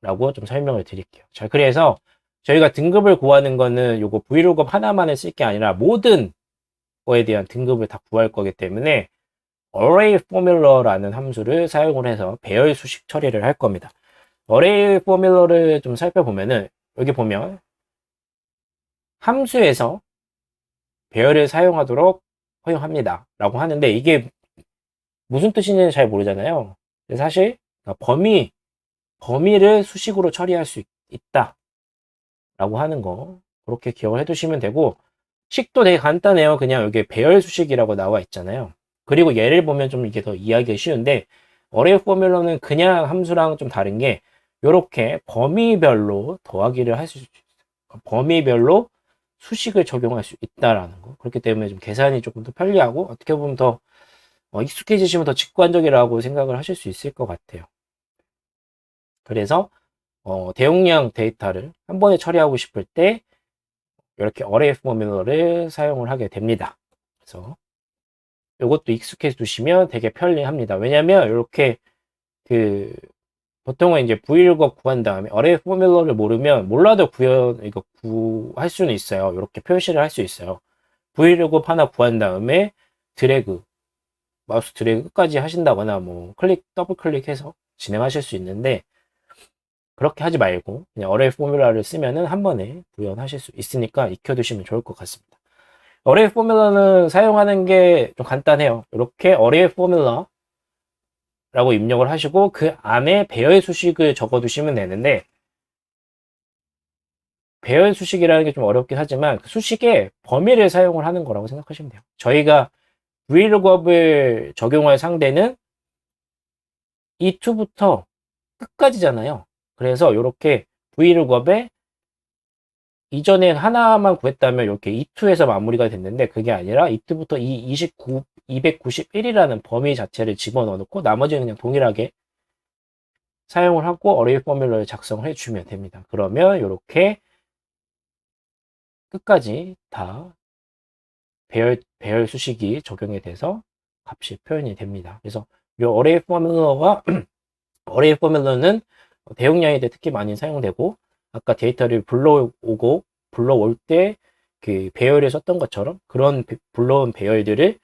라고 좀 설명을 드릴게요. 자, 그래서 저희가 등급을 구하는 거는 요거 VLOOKUP 하나만을 쓸 게 아니라 모든 거에 대한 등급을 다 구할 거기 때문에 array formula라는 함수를 사용을 해서 배열 수식 처리를 할 겁니다. array formula를 좀 살펴보면은 여기 보면 함수에서 배열을 사용하도록 허용합니다 라고 하는데 이게 무슨 뜻인지는 잘 모르잖아요. 사실 범위를 수식으로 처리할 수 있다 라고 하는 거 그렇게 기억을 해두시면 되고 식도 되게 간단해요. 그냥 여기 배열 수식이라고 나와 있잖아요. 그리고 예를 보면 좀 이게 더 이해하기 쉬운데 어레이 포뮬러는 그냥 함수랑 좀 다른 게 이렇게 범위별로 더하기를 할 수 있어요. 범위별로 수식을 적용할 수 있다라는 거. 그렇기 때문에 좀 계산이 조금 더 편리하고 어떻게 보면 더 익숙해지시면 더 직관적이라고 생각을 하실 수 있을 것 같아요. 그래서 대용량 데이터를 한 번에 처리하고 싶을 때 이렇게 어레이 포뮬러를 사용을 하게 됩니다. 그래서 이것도 익숙해 두시면 되게 편리합니다. 왜냐면 이렇게 보통은 이제 VLOOKUP 구한 다음에 어레이 포뮬러를 몰라도 이거 구할 수는 있어요. 이렇게 표시를 할 수 있어요. VLOOKUP 하나 구한 다음에 마우스 드래그 끝까지 하신다거나 뭐 더블 클릭해서 진행하실 수 있는데 그렇게 하지 말고 그냥 어레이 포뮬러를 쓰면은 한 번에 구현하실 수 있으니까 익혀두시면 좋을 것 같습니다. 어레이 포뮬러는 사용하는 게 좀 간단해요. 이렇게 어레이 포뮬러라고 입력을 하시고 그 안에 배열 수식을 적어 두시면 되는데 배열 수식이라는 게 좀 어렵긴 하지만 그 수식의 범위를 사용을 하는 거라고 생각하시면 돼요. 저희가 VLOOKUP을 적용할 상대는 E2부터 끝까지잖아요. 그래서 이렇게 VLOOKUP에 이전에 하나만 구했다면 이렇게 E2에서 마무리가 됐는데 그게 아니라 E2부터 E29, 291이라는 범위 자체를 집어넣어 놓고 나머지는 그냥 동일하게 사용을 하고 어레이 포뮬러를 작성을 해주면 됩니다. 그러면 이렇게 끝까지 다 배열 수식이 적용이 돼서 값이 표현이 됩니다. 그래서 이 어레이 포뮬러와 어레이 포뮬러는 대용량일 때 특히 많이 사용되고, 아까 데이터를 불러올 때 그 배열에 썼던 것처럼 그런 불러온 배열들을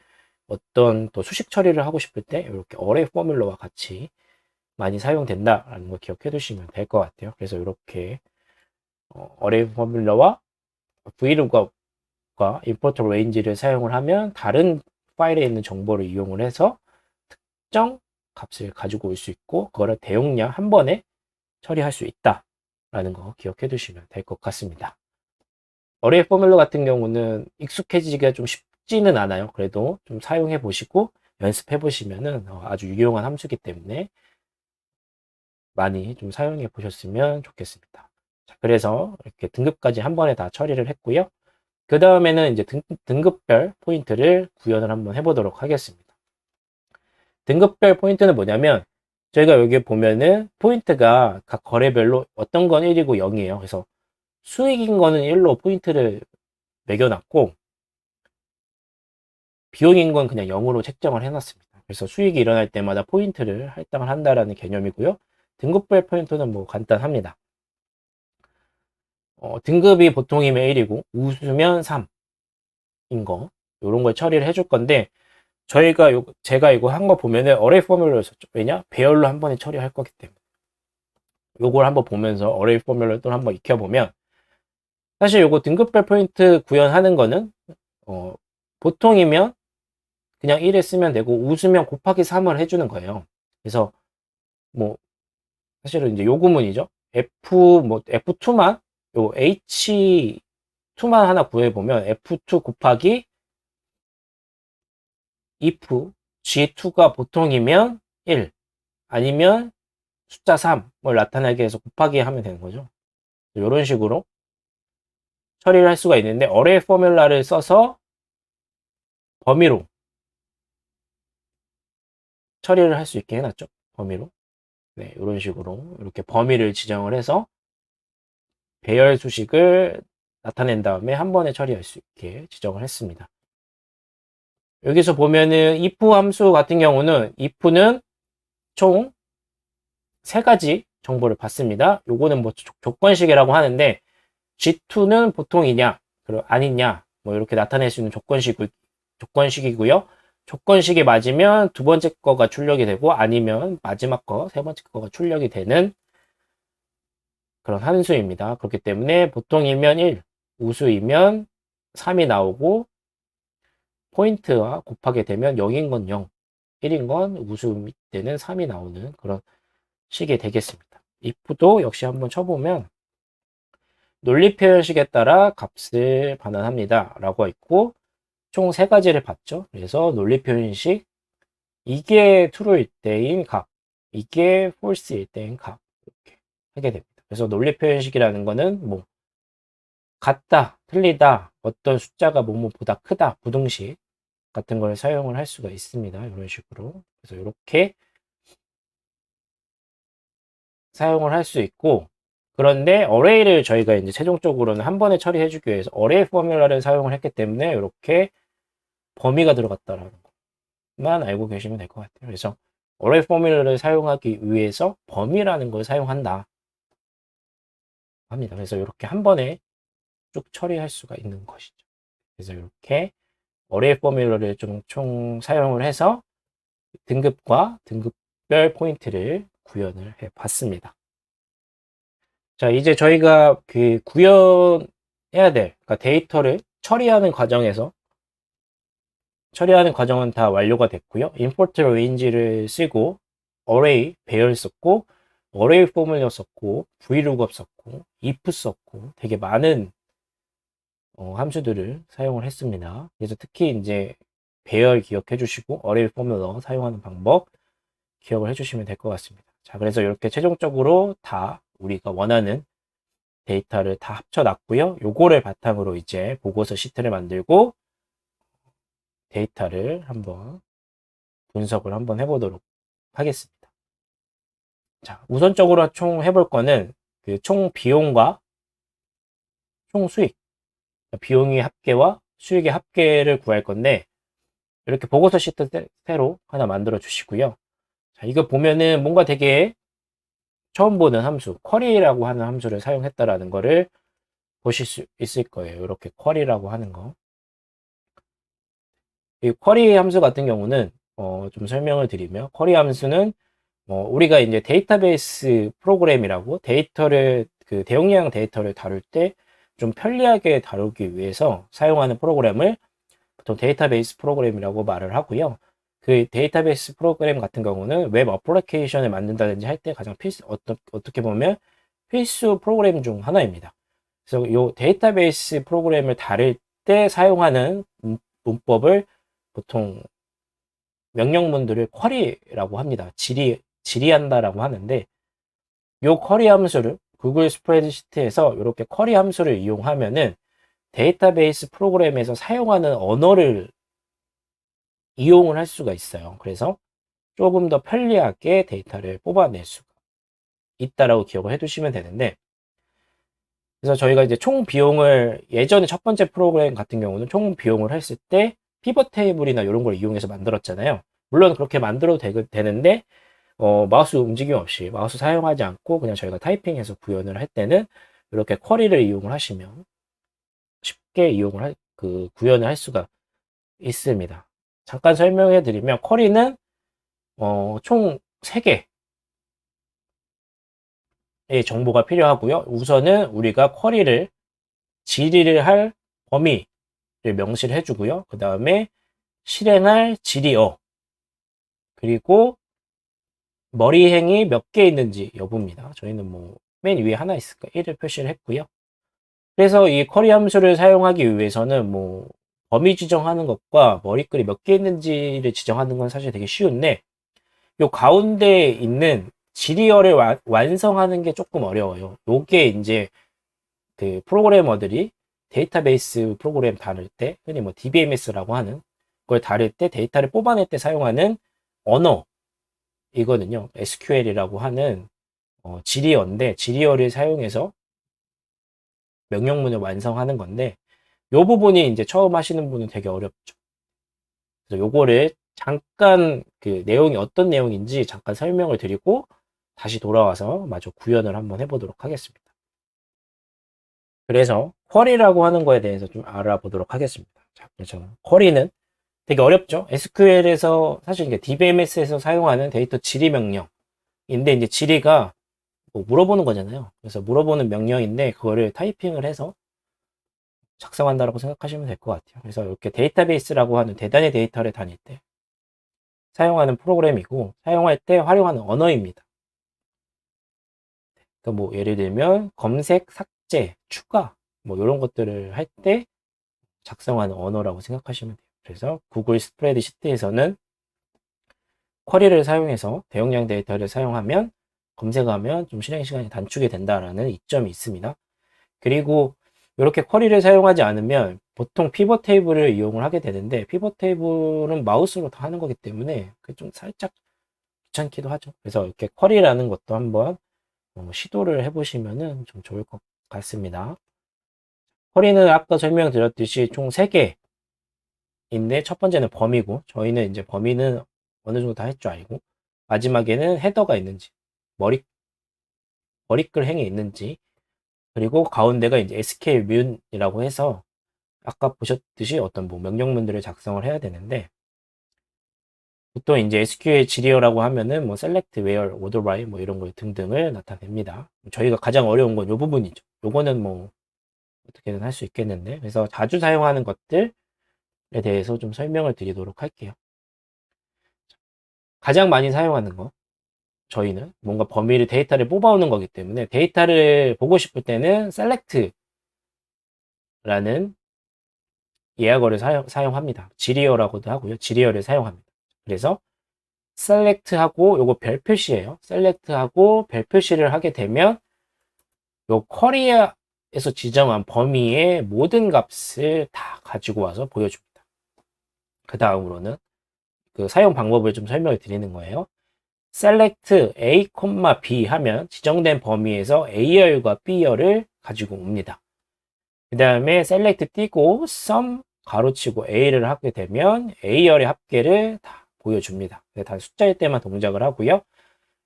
어떤 또 수식 처리를 하고 싶을 때 이렇게 어레이 포뮬러와 같이 많이 사용된다라는 걸 기억해 두시면 될 것 같아요. 그래서 이렇게 어레이 포뮬러와 vlookup과 import range를 사용을 하면 다른 파일에 있는 정보를 이용을 해서 특정 값을 가지고 올 수 있고, 그거를 대용량 한 번에 처리할 수 있다라는 거 기억해 두시면 될 것 같습니다. 어레이 포뮬러 같은 경우는 익숙해지기가 좀 쉽지는 않아요. 그래도 좀 사용해 보시고 연습해 보시면은 아주 유용한 함수기 때문에 많이 좀 사용해 보셨으면 좋겠습니다. 자, 그래서 이렇게 등급까지 한 번에 다 처리를 했고요. 그 다음에는 이제 등급별 포인트를 구현을 한번 해보도록 하겠습니다. 등급별 포인트는 뭐냐면, 저희가 여기 보면은 포인트가 각 거래별로 어떤 건 1이고 0이에요. 그래서 수익인 거는 1로 포인트를 매겨놨고, 비용인 건 그냥 0으로 책정을 해놨습니다. 그래서 수익이 일어날 때마다 포인트를 할당을 한다라는 개념이고요. 등급별 포인트는 뭐 간단합니다. 등급이 보통이면 1이고 우수면 3인 거, 이런 걸 처리를 해줄 건데, 제가 이거 한 거 보면은 어레이 포뮬러를 썼죠. 왜냐? 배열로 한 번에 처리할 거기 때문에. 요걸 한번 보면서 어레이 포뮬러를 또 한번 익혀보면, 사실 요거 등급별 포인트 구현하는 거는 보통이면 그냥 1을 쓰면 되고, 우수면 곱하기 3을 해주는 거예요. 그래서 뭐 사실은 이제 요 구문이죠. F2만 요 H2만 하나 구해보면 F2 곱하기 if G2가 보통이면 1, 아니면 숫자 3을 나타나게 해서 곱하기 하면 되는 거죠. 이런 식으로 처리를 할 수가 있는데, 어레이 포뮬라를 써서 범위로 처리를 할 수 있게 해놨죠. 범위로. 네, 이런 식으로 이렇게 범위를 지정을 해서 배열 수식을 나타낸 다음에 한 번에 처리할 수 있게 지정을 했습니다. 여기서 보면은 if 함수 같은 경우는 if는 총 3가지 정보를 받습니다. 요거는 뭐 조건식이라고 하는데, G2는 보통이냐, 그리고 아니냐, 뭐 이렇게 나타낼 수 있는 조건식이고요. 조건식이 맞으면 두 번째 거가 출력이 되고, 아니면 마지막 거, 세 번째 거가 출력이 되는 그런 함수입니다. 그렇기 때문에 보통이면 1, 우수이면 3이 나오고, 포인트와 곱하게 되면 0인 건 0, 1인 건 우수 때는 3이 나오는 그런 식이 되겠습니다. if도 역시 한번 쳐보면 논리 표현식에 따라 값을 반환합니다 라고 있고, 총 3가지를 봤죠. 그래서 논리 표현식, 이게 true일 때인 값, 이게 false일 때인 값, 이렇게 하게 됩니다. 그래서 논리 표현식이라는 거는 뭐 같다, 틀리다, 어떤 숫자가 뭐뭐보다 크다, 부등식 같은 걸 사용을 할 수가 있습니다. 이런 식으로. 그래서 이렇게 사용을 할 수 있고, 그런데 어레이를 저희가 이제 최종적으로는 한 번에 처리해 주기 위해서 어레이 포뮬러를 사용을 했기 때문에 이렇게 범위가 들어갔다라는 것만 알고 계시면 될 것 같아요. 그래서 어레이 포뮬러를 사용하기 위해서 범위라는 걸 사용한다 합니다. 그래서 이렇게 한 번에 쭉 처리할 수가 있는 것이죠. 그래서 이렇게 어레이 포뮬러를 좀 총 사용을 해서 등급과 등급별 포인트를 구현을 해 봤습니다. 자, 이제 저희가 그 구현해야 될, 그러니까 데이터를 처리하는 과정은 다 완료가 됐고요. import range를 쓰고, array 배열 썼고, array 포뮬러 썼고, vlookup 썼고, if 썼고, 되게 많은 함수들을 사용을 했습니다. 그래서 특히 이제 배열 기억해 주시고, array 포뮬러 사용하는 방법 기억을 해 주시면 될 것 같습니다. 자, 그래서 이렇게 최종적으로 다 우리가 원하는 데이터를 다 합쳐 놨고요. 요거를 바탕으로 이제 보고서 시트를 만들고 데이터를 한번 분석을 한번 해보도록 하겠습니다. 자, 우선적으로 총 해볼 거는 그 총 비용과 총 수익, 비용의 합계와 수익의 합계를 구할 건데, 이렇게 보고서 시트 새로 하나 만들어 주시고요. 자, 이거 보면은 뭔가 되게 처음 보는 함수, 쿼리라고 하는 함수를 사용했다라는 거를 보실 수 있을 거예요. 이렇게 쿼리라고 하는 거. 이 쿼리 함수 같은 경우는 좀 설명을 드리면, 쿼리 함수는 우리가 이제 데이터베이스 프로그램이라고 데이터를 그 대용량 데이터를 다룰 때 좀 편리하게 다루기 위해서 사용하는 프로그램을 보통 데이터베이스 프로그램이라고 말을 하고요. 그 데이터베이스 프로그램 같은 경우는 웹 어플리케이션을 만든다든지 할 때 가장 어떻게 보면 필수 프로그램 중 하나입니다. 그래서 이 데이터베이스 프로그램을 다룰 때 사용하는 문법을 보통 명령문들을 쿼리라고 합니다. 질의한다라고 하는데, 이 쿼리 함수를 구글 스프레드시트에서 이렇게 쿼리 함수를 이용하면은 데이터베이스 프로그램에서 사용하는 언어를 이용을 할 수가 있어요. 그래서 조금 더 편리하게 데이터를 뽑아낼 수가 있다라고 기억을 해두시면 되는데, 그래서 저희가 이제 총 비용을 예전에 첫 번째 프로그램 같은 경우는 총 비용을 했을 때 피벗 테이블이나 이런 걸 이용해서 만들었잖아요. 물론 그렇게 만들어도 되는데 마우스 움직임 없이 마우스 사용하지 않고 그냥 저희가 타이핑해서 구현을 할 때는 이렇게 쿼리를 이용을 하시면 쉽게 구현을 할 수가 있습니다. 잠깐 설명해 드리면 쿼리는 총 3개의 정보가 필요하고요. 우선은 우리가 쿼리를 질의를 할 범위를 명시를 해주고요. 그 다음에 실행할 질의어, 그리고 머리행이 몇 개 있는지 여부입니다. 저희는 뭐 맨 위에 하나 있을까 1을 표시를 했고요. 그래서 이 쿼리 함수를 사용하기 위해서는 뭐 범위 지정하는 것과 머리글이 몇 개 있는지를 지정하는 건 사실 되게 쉬운데, 요 가운데 있는 질의어를 완성하는 게 조금 어려워요. 요게 이제 그 프로그래머들이 데이터베이스 프로그램 다룰 때, 흔히 뭐 DBMS라고 하는 걸 다룰 때 데이터를 뽑아낼 때 사용하는 언어이거든요. SQL이라고 하는 질의어인데, 질의어를 사용해서 명령문을 완성하는 건데, 요 부분이 이제 처음 하시는 분은 되게 어렵죠. 그래서 요거를 잠깐 그 내용이 어떤 내용인지 잠깐 설명을 드리고 다시 돌아와서 마저 구현을 한번 해보도록 하겠습니다. 그래서 쿼리라고 하는 거에 대해서 좀 알아보도록 하겠습니다. 자, 그래서 쿼리는 되게 어렵죠. SQL에서 사실 이게 DBMS에서 사용하는 데이터 질의 명령인데, 이제 질의가 뭐 물어보는 거잖아요. 그래서 물어보는 명령인데 그거를 타이핑을 해서 작성한다라고 생각하시면 될 것 같아요. 그래서 이렇게 데이터베이스라고 하는 대단히 데이터를 다닐 때 사용하는 프로그램이고, 사용할 때 활용하는 언어입니다. 그러니까 뭐 예를 들면 검색, 삭제, 추가 뭐 이런 것들을 할 때 작성하는 언어라고 생각하시면 돼요. 그래서 구글 스프레드시트에서는 쿼리를 사용해서 대용량 데이터를 사용하면 검색하면 좀 실행 시간이 단축이 된다라는 이점이 있습니다. 그리고 이렇게 쿼리를 사용하지 않으면 보통 피벗 테이블을 이용을 하게 되는데, 피벗 테이블은 마우스로 다 하는 거기 때문에 좀 살짝 귀찮기도 하죠. 그래서 이렇게 쿼리라는 것도 한번 시도를 해보시면 좀 좋을 것 같습니다. 쿼리는 아까 설명드렸듯이 총 3개인데, 첫 번째는 범위고, 저희는 이제 범위는 어느 정도 다 할 줄 알고, 마지막에는 헤더가 있는지, 머리글 행이 있는지, 그리고 가운데가 이제 SQL 뮨이라고 해서 아까 보셨듯이 어떤 뭐 명령문들을 작성을 해야 되는데, 보통 이제 SQL 질의어라고 하면은 뭐 select, where, order by 뭐 이런 거 등등을 나타냅니다. 저희가 가장 어려운 건 이 부분이죠. 요거는 뭐 어떻게든 할 수 있겠는데, 그래서 자주 사용하는 것들에 대해서 좀 설명을 드리도록 할게요. 가장 많이 사용하는 거, 저희는 뭔가 범위를 데이터를 뽑아오는 거기 때문에 데이터를 보고 싶을 때는 select라는 예약어를 사용합니다. 질의어라고도 하고요. 질의어를 사용합니다. 그래서 select하고 요거 별 표시예요. select하고 별 표시를 하게 되면 요 쿼리에서 지정한 범위의 모든 값을 다 가지고 와서 보여줍니다. 그 다음으로는 그 사용 방법을 좀 설명을 드리는 거예요. select A, B 하면 지정된 범위에서 A열과 B열을 가지고 옵니다. 그 다음에 select 띄고 sum 가로치고 A를 하게 되면 A열의 합계를 다 보여줍니다. 다 숫자일 때만 동작을 하고요.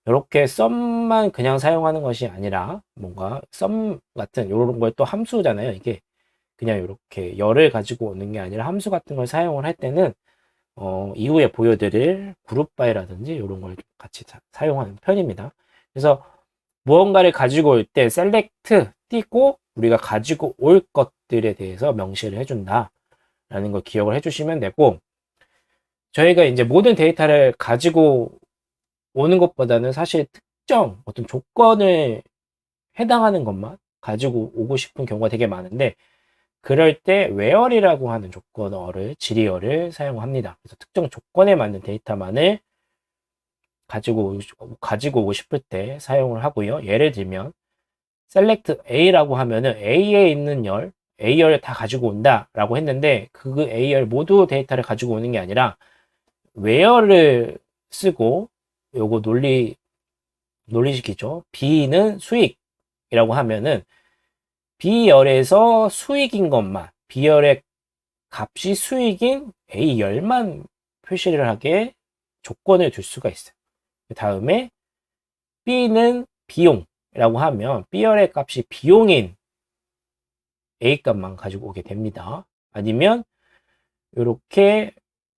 이렇게 sum만 그냥 사용하는 것이 아니라 뭔가 sum 같은 이런 걸 또 함수잖아요. 이게 그냥 이렇게 열을 가지고 오는 게 아니라 함수 같은 걸 사용을 할 때는 이후에 보여드릴 그룹 바이라든지 이런 걸 같이 사용하는 편입니다. 그래서 무언가를 가지고 올 때 select 띄고 우리가 가지고 올 것들에 대해서 명시를 해준다 라는 걸 기억을 해주시면 되고, 저희가 이제 모든 데이터를 가지고 오는 것보다는 사실 특정 어떤 조건을 해당하는 것만 가지고 오고 싶은 경우가 되게 많은데, 그럴 때 where이라고 하는 조건어를, 지리어를 사용합니다. 그래서 특정 조건에 맞는 데이터만을 가지고 오고 싶을 때 사용을 하고요. 예를 들면 select A라고 하면은 A에 있는 A열 다 가지고 온다 라고 했는데, 그 A열 모두 데이터를 가지고 오는 게 아니라 where를 쓰고 요거 논리식이죠. B는 수익이라고 하면은 B열에서 수익인 것만, B열의 값이 수익인 A열만 표시를 하게 조건을 둘 수가 있어요. 그 다음에 B는 비용이라고 하면 B열의 값이 비용인 A 값만 가지고 오게 됩니다. 아니면 이렇게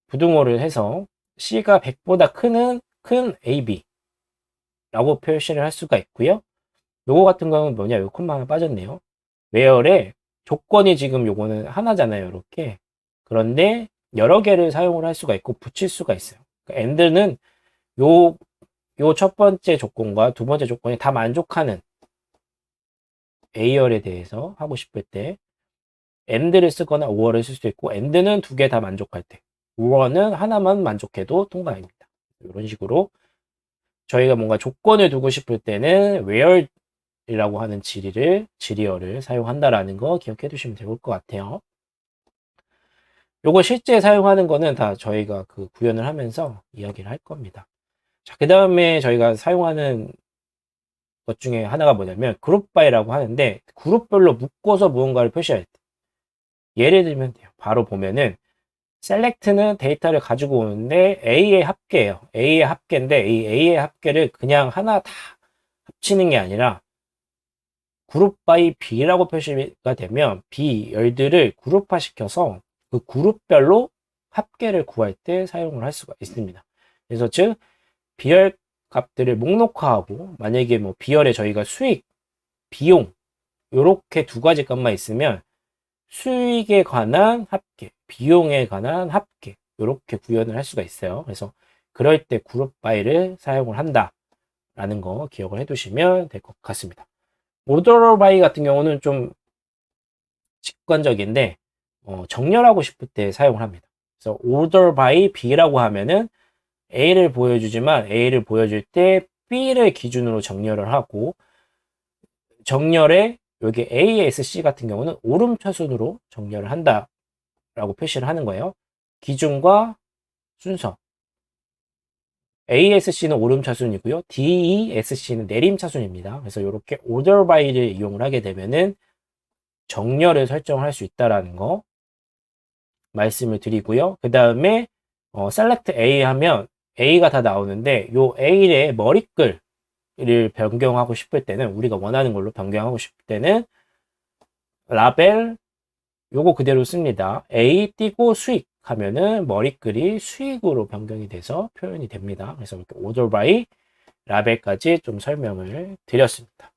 부등호를 해서 C가 100보다 큰 AB 라고 표시를 할 수가 있고요. 요거 같은 경우는 뭐냐, 요 콤마 하나 빠졌네요. where에 조건이 지금 요거는 하나잖아요, 이렇게. 그런데 여러 개를 사용을 할 수가 있고 붙일 수가 있어요. 그러니까 and는 요 첫 번째 조건과 두 번째 조건이 다 만족하는 A열에 대해서 하고 싶을 때 and를 쓰거나 or를 쓸 수 있고, and는 두 개 다 만족할 때, or는 하나만 만족해도 통과입니다. 이런 식으로 저희가 뭔가 조건을 두고 싶을 때는 where이라고 하는 지리어를 사용한다라는 거 기억해 두시면 좋을 것 같아요. 요거 실제 사용하는 거는 다 저희가 그 구현을 하면서 이야기를 할 겁니다. 자, 그 다음에 저희가 사용하는 것 중에 하나가 뭐냐면 그룹 바이라고 하는데, 그룹별로 묶어서 무언가를 표시할 때 예를 들면 돼요. 바로 보면은 select는 데이터를 가지고 오는데 A의 합계예요. A의 합계인데 이 A의 합계를 그냥 하나 다 합치는 게 아니라 그룹 바이 B라고 표시가 되면 B 열들을 그룹화 시켜서 그 그룹별로 합계를 구할 때 사용을 할 수가 있습니다. 그래서 즉 B열 값들을 목록화하고, 만약에 뭐 B열에 저희가 수익, 비용 이렇게 두 가지 값만 있으면 수익에 관한 합계, 비용에 관한 합계 이렇게 구현을 할 수가 있어요. 그래서 그럴 때 그룹 바이를 사용을 한다라는 거 기억을 해두시면 될 것 같습니다. 오더 바이 같은 경우는 좀 직관적인데 정렬하고 싶을 때 사용을 합니다. 그래서 order by B라고 하면은 A를 보여주지만 A를 보여줄 때 B를 기준으로 정렬을 하고, 정렬에 여기 ASC 같은 경우는 오름차순으로 정렬을 한다라고 표시를 하는 거예요. 기준과 순서. ASC는 오름차순이고요. DESC는 내림차순입니다. 그래서 이렇게 order by를 이용을 하게 되면은 정렬을 설정할 수 있다라는 거 말씀을 드리고요. 그 다음에 select A 하면 A가 다 나오는데, 요 A의 머리글을 변경하고 싶을 때는, 우리가 원하는 걸로 변경하고 싶을 때는 라벨 요거 그대로 씁니다. A 띄고 수익 하면은 머리글이 수익으로 변경이 돼서 표현이 됩니다. 그래서 이렇게 order by 라벨까지 좀 설명을 드렸습니다.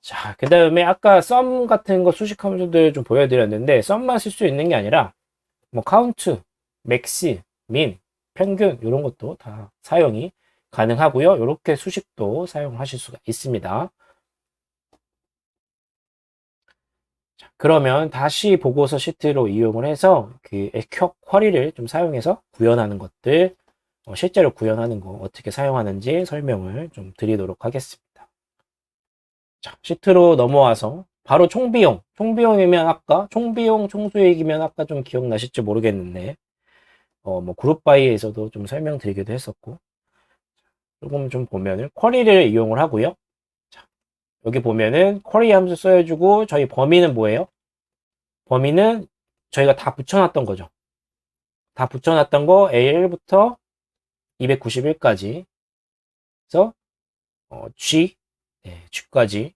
자, 그 다음에 아까 sum 같은 거 수식 함수들 좀 보여드렸는데, sum만 쓸 수 있는 게 아니라 뭐 count, max, min, 평균 이런 것도 다 사용이 가능하고요. 이렇게 수식도 사용하실 수가 있습니다. 자, 그러면 다시 보고서 시트로 이용을 해서 그 액혁 쿼리를 좀 사용해서 구현하는 것들, 실제로 구현하는 거 어떻게 사용하는지 설명을 좀 드리도록 하겠습니다. 자, 시트로 넘어와서 바로 총비용이면 아까 총비용, 총수익이면 아까 좀 기억나실지 모르겠는데 뭐 그룹 바이에서도 좀 설명드리기도 했었고, 조금 좀 보면은 쿼리를 이용을 하고요. 자, 여기 보면은 쿼리 함수 써주고 저희 범위는 뭐예요? 범위는 저희가 다 붙여놨던 거죠. 다 붙여놨던 거 A1부터 291까지 그래서 G, 네, G까지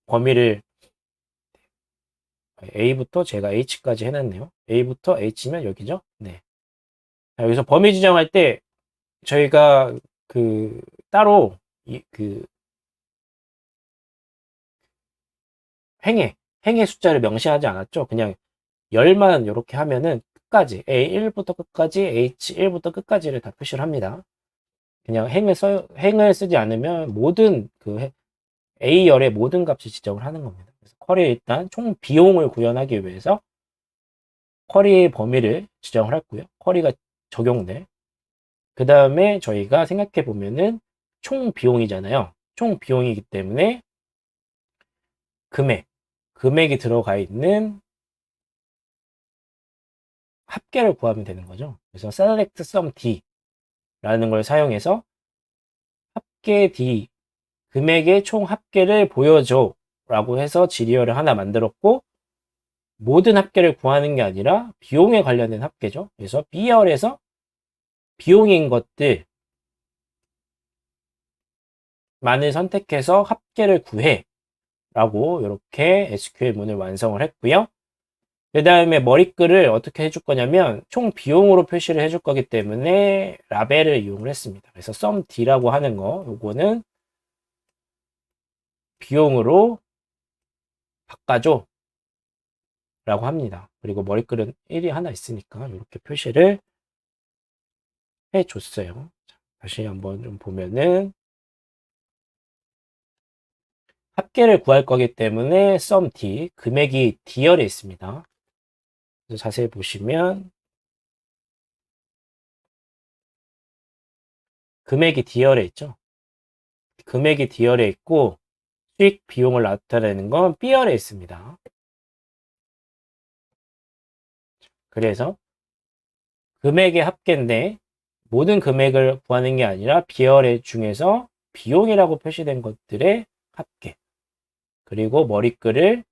범위를 A부터 제가 H까지 해놨네요. A부터 H면 여기죠. 네. 자, 여기서 범위 지정할 때 저희가 그 따로 그 행의 숫자를 명시하지 않았죠. 그냥 열만 이렇게 하면은 끝까지 A1부터 끝까지 H1부터 끝까지를 다 표시를 합니다. 그냥 행을 쓰지 않으면 모든 그 A열의 모든 값을 지정을 하는 겁니다. 그래서 쿼리에 일단 총 비용을 구현하기 위해서 쿼리 범위를 지정을 했고요. 쿼리가 적용돼. 그 다음에 저희가 생각해 보면은 총 비용이잖아요. 총 비용이기 때문에 금액이 들어가 있는 합계를 구하면 되는 거죠. 그래서 select sum d라는 걸 사용해서 합계 d 금액의 총 합계를 보여줘 라고 해서 지리어를 하나 만들었고 모든 합계를 구하는 게 아니라 비용에 관련된 합계죠. 그래서 B열에서 비용인 것들만을 선택해서 합계를 구해 라고 이렇게 SQL문을 완성을 했고요. 그 다음에 머리글을 어떻게 해줄 거냐면 총 비용으로 표시를 해줄 거기 때문에 라벨을 이용을 했습니다. 그래서 sumD라고 하는 거 요거는 비용으로 바꿔줘 라고 합니다. 그리고 머리글은 1이 하나 있으니까 이렇게 표시를 해줬어요. 자, 다시 한번 좀 보면은 합계를 구할 거기 때문에 sumD 금액이 D열에 있습니다. 그래서 자세히 보시면 금액이 D열에 있죠. 금액이 D열에 있고 수익 비용을 나타내는 건 B열에 있습니다. 그래서 금액의 합계인데 모든 금액을 구하는 게 아니라 B열의 중에서 비용이라고 표시된 것들의 합계 그리고 머리글을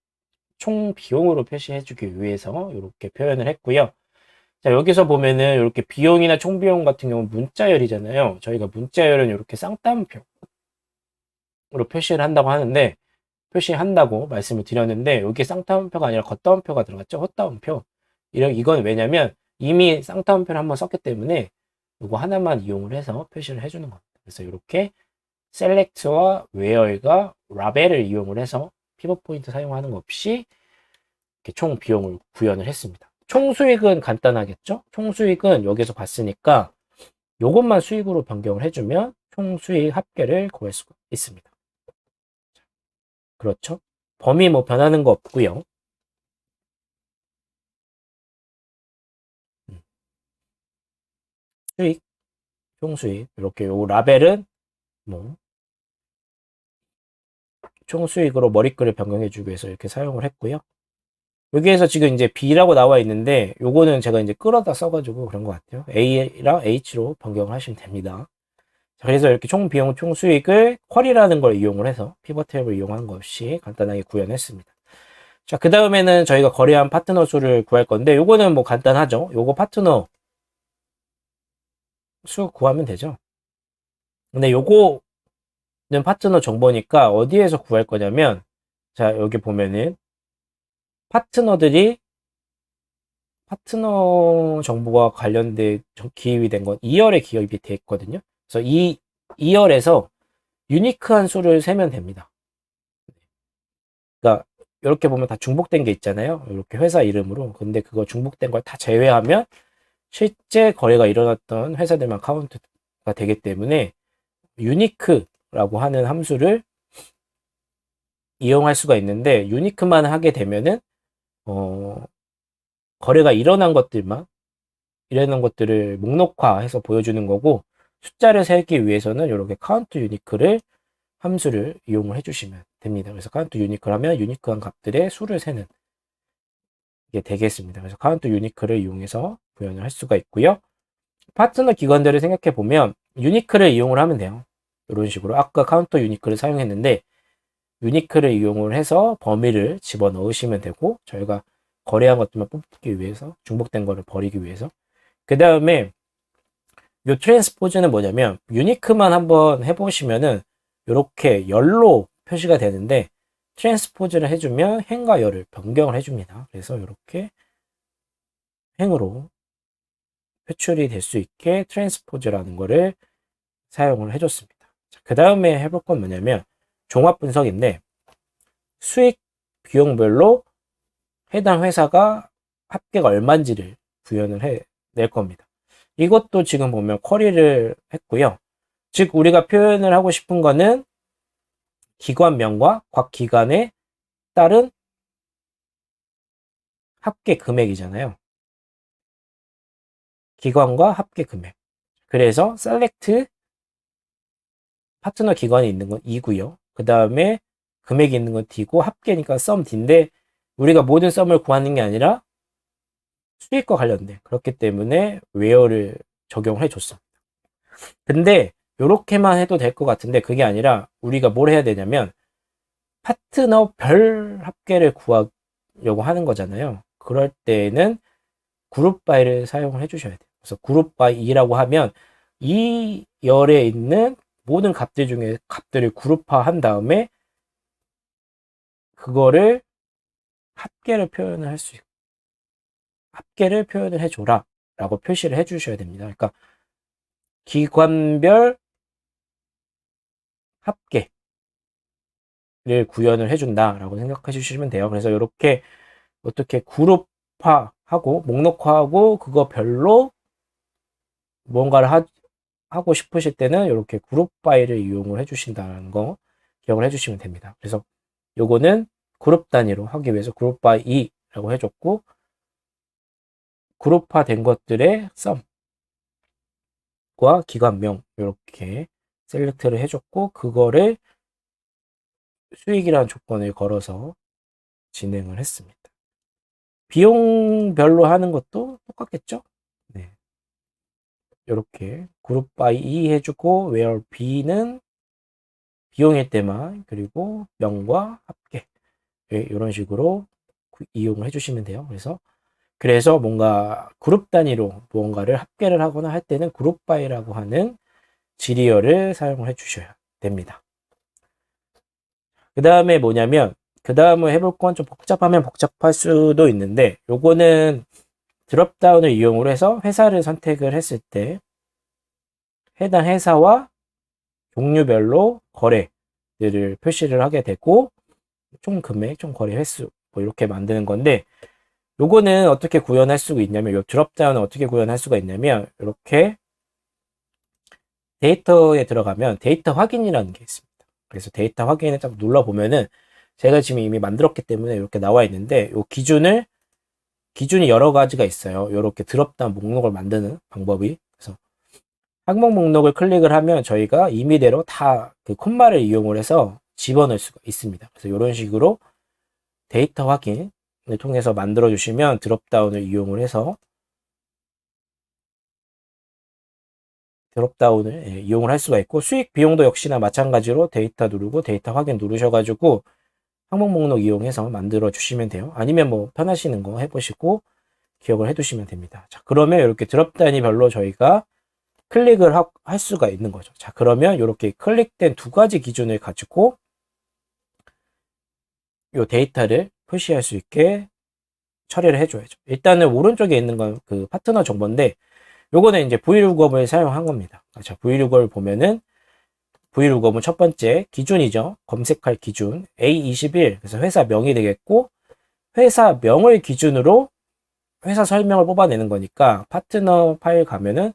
총 비용으로 표시해주기 위해서 이렇게 표현을 했고요. 자, 여기서 보면은 이렇게 비용이나 총 비용 같은 경우는 문자열이잖아요. 저희가 문자열은 이렇게 쌍따옴표로 표시를 한다고 하는데 표시한다고 말씀을 드렸는데 여기 쌍따옴표가 아니라 겉따옴표가 들어갔죠. 헛따옴표. 이건 왜냐면 이미 쌍따옴표를 한번 썼기 때문에 이거 하나만 이용을 해서 표시를 해주는 겁니다. 그래서 이렇게 select와 where과 라벨을 이용을 해서 피벗 포인트 사용하는 것 없이 이렇게 총 비용을 구현을 했습니다. 총 수익은 간단하겠죠? 총 수익은 여기서 봤으니까 이것만 수익으로 변경을 해주면 총 수익 합계를 구할 수가 있습니다. 그렇죠? 범위 뭐 변하는 거 없고요. 수익, 총 수익 이렇게 요 라벨은 뭐 총 수익으로 머리글을 변경해주기 위해서 이렇게 사용을 했고요. 여기에서 지금 이제 B라고 나와 있는데 요거는 제가 이제 끌어다 써가지고 그런 것 같아요. A랑 H로 변경을 하시면 됩니다. 자, 그래서 이렇게 총 비용, 총 수익을 쿼리라는 걸 이용을 해서 피벗 탭을 이용한 것 없이 간단하게 구현했습니다. 자, 그 다음에는 저희가 거래한 파트너 수를 구할 건데 요거는 뭐 간단하죠. 요거 파트너 수 구하면 되죠. 근데 요거는 파트너 정보니까 어디에서 구할 거냐면 자, 여기 보면은 파트너들이 파트너 정보가 관련된 기입이 된 건 2열에 기입이 돼 있거든요. 그래서 이 2열에서 유니크한 수를 세면 됩니다. 그러니까 이렇게 보면 다 중복된 게 있잖아요. 이렇게 회사 이름으로. 근데 그거 중복된 걸 다 제외하면 실제 거래가 일어났던 회사들만 카운트가 되기 때문에 유니크라고 하는 함수를 이용할 수가 있는데 유니크만 하게 되면은 거래가 일어난 것들을 목록화해서 보여주는 거고 숫자를 세기 위해서는 이렇게 카운트 유니크를 함수를 이용을 해주시면 됩니다. 그래서 카운트 유니크를 하면 유니크한 값들의 수를 세는 게 되겠습니다. 그래서 카운트 유니크를 이용해서 구현을 할 수가 있고요. 파트너 기관들을 생각해 보면 유니크를 이용을 하면 돼요. 이런 식으로 아까 카운터 유니크를 사용했는데 유니크를 이용을 해서 범위를 집어넣으시면 되고 저희가 거래한 것들만 뽑기 위해서 중복된 거를 버리기 위해서 그 다음에 이 트랜스포즈는 뭐냐면 유니크만 한번 해보시면은 이렇게 열로 표시가 되는데 트랜스포즈를 해주면 행과 열을 변경을 해줍니다. 그래서 이렇게 행으로 표출이 될 수 있게 트랜스포즈라는 거를 사용을 해줬습니다. 그 다음에 해볼 건 뭐냐면 종합 분석인데 수익 비용별로 해당 회사가 합계가 얼마인지를 구현을 해낼 겁니다. 이것도 지금 보면 쿼리를 했고요. 즉 우리가 표현을 하고 싶은 거는 기관명과 각 기관에 따른 합계 금액이잖아요. 기관과 합계 금액. 그래서 select 파트너 기관이 있는 건 2고요. 그 다음에 금액이 있는 건 D고 합계니까 sum D인데 우리가 모든 썸을 구하는 게 아니라 수익과 관련된 그렇기 때문에 where를 적용해 줬습니다. 근데 이렇게만 해도 될 것 같은데 그게 아니라 우리가 뭘 해야 되냐면 파트너 별 합계를 구하려고 하는 거잖아요. 그럴 때는 그룹 바이를 사용을 해 주셔야 돼요. 그래서 그룹 바이 2라고 하면 이 열에 있는 모든 값들 중에 값들을 그룹화한 다음에 그거를 합계를 표현을 할 수 있고 합계를 표현을 해줘라 라고 표시를 해 주셔야 됩니다. 그러니까 기관별 합계를 구현을 해준다 라고 생각해 주시면 돼요. 그래서 이렇게 어떻게 그룹화하고 목록화하고 그거 별로 뭔가를 하고 싶으실 때는 이렇게 그룹 파일을 이용을 해주신다는 거 기억을 해주시면 됩니다. 그래서 요거는 그룹 단위로 하기 위해서 그룹 바이 2라고 해줬고 그룹화된 것들의 썸과 기관명 이렇게 셀렉트를 해줬고 그거를 수익이라는 조건을 걸어서 진행을 했습니다. 비용별로 하는 것도 똑같겠죠? 네. 이렇게 그룹 바이 2 해주고 where B는 비용일 때만 그리고 명과 합계 이런 식으로 이용을 해주시면 돼요. 그래서 뭔가 그룹 단위로 무언가를 합계를 하거나 할 때는 그룹 바이라고 하는 지리어를 사용을 해주셔야 됩니다. 그 다음에 뭐냐면 그 다음에 해볼 건 좀 복잡하면 복잡할 수도 있는데 요거는 드롭다운을 이용을 해서 회사를 선택을 했을 때 해당 회사와 종류별로 거래들을 표시를 하게 되고 총 금액, 총 거래 횟수 뭐 이렇게 만드는 건데 요거는 어떻게 구현할 수가 있냐면 요 드롭다운은 어떻게 구현할 수가 있냐면 이렇게 데이터에 들어가면 데이터 확인이라는 게 있습니다. 그래서 데이터 확인을 딱 눌러보면은 제가 지금 이미 만들었기 때문에 이렇게 나와 있는데 요 기준이 여러 가지가 있어요. 이렇게 드롭다운 목록을 만드는 방법이. 그래서 항목 목록을 클릭을 하면 저희가 임의대로 다 그 콤마를 이용을 해서 집어넣을 수가 있습니다. 그래서 이런 식으로 데이터 확인을 통해서 만들어 주시면 드롭다운을 이용을 해서 이용을 할 수가 있고 수익 비용도 역시나 마찬가지로 데이터 누르고 데이터 확인 누르셔가지고 항목 목록 이용해서 만들어 주시면 돼요. 아니면 뭐 편하시는 거 해보시고 기억을 해두시면 됩니다. 자, 그러면 이렇게 드롭다운이 별로 저희가 클릭을 할 수가 있는 거죠. 자, 그러면 이렇게 클릭된 두 가지 기준을 가지고 이 데이터를 표시할 수 있게 처리를 해줘야죠. 일단은 오른쪽에 있는 건 그 파트너 정보인데 요거는 이제 VLOOKUP을 사용한 겁니다. 자, VLOOKUP을 보면은 VLOOKUP은 첫 번째 기준이죠. 검색할 기준 A21 그래서 회사명이 되겠고 회사명을 기준으로 회사 설명을 뽑아내는 거니까 파트너 파일 가면은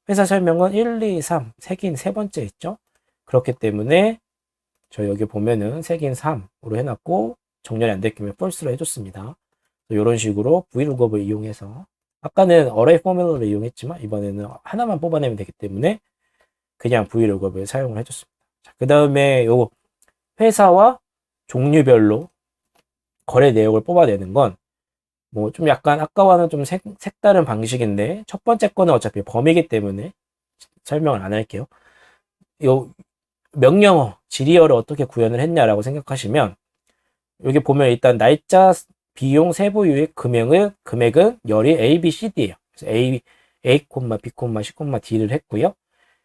회사 설명은 1, 2, 3 색인 세 번째 있죠. 그렇기 때문에 저 여기 보면은 색인 3으로 해놨고 정렬이 안 됐으면 false로 해줬습니다. 이런 식으로 VLOOKUP을 이용해서 아까는 array 포뮬러를 이용했지만 이번에는 하나만 뽑아내면 되기 때문에 그냥 VLOOKUP을 사용을 해줬습니다. 그 다음에 요 회사와 종류별로 거래 내역을 뽑아내는 건 뭐 좀 약간 아까와는 좀 색다른 방식인데 첫 번째 거는 어차피 범위이기 때문에 설명을 안 할게요. 요 명령어, 지리어를 어떻게 구현을 했냐라고 생각하시면 여기 보면 일단 날짜, 비용, 세부 유익, 금액은 열이 A, B, C, D예요. 그래서 A, B, C, D를 했고요.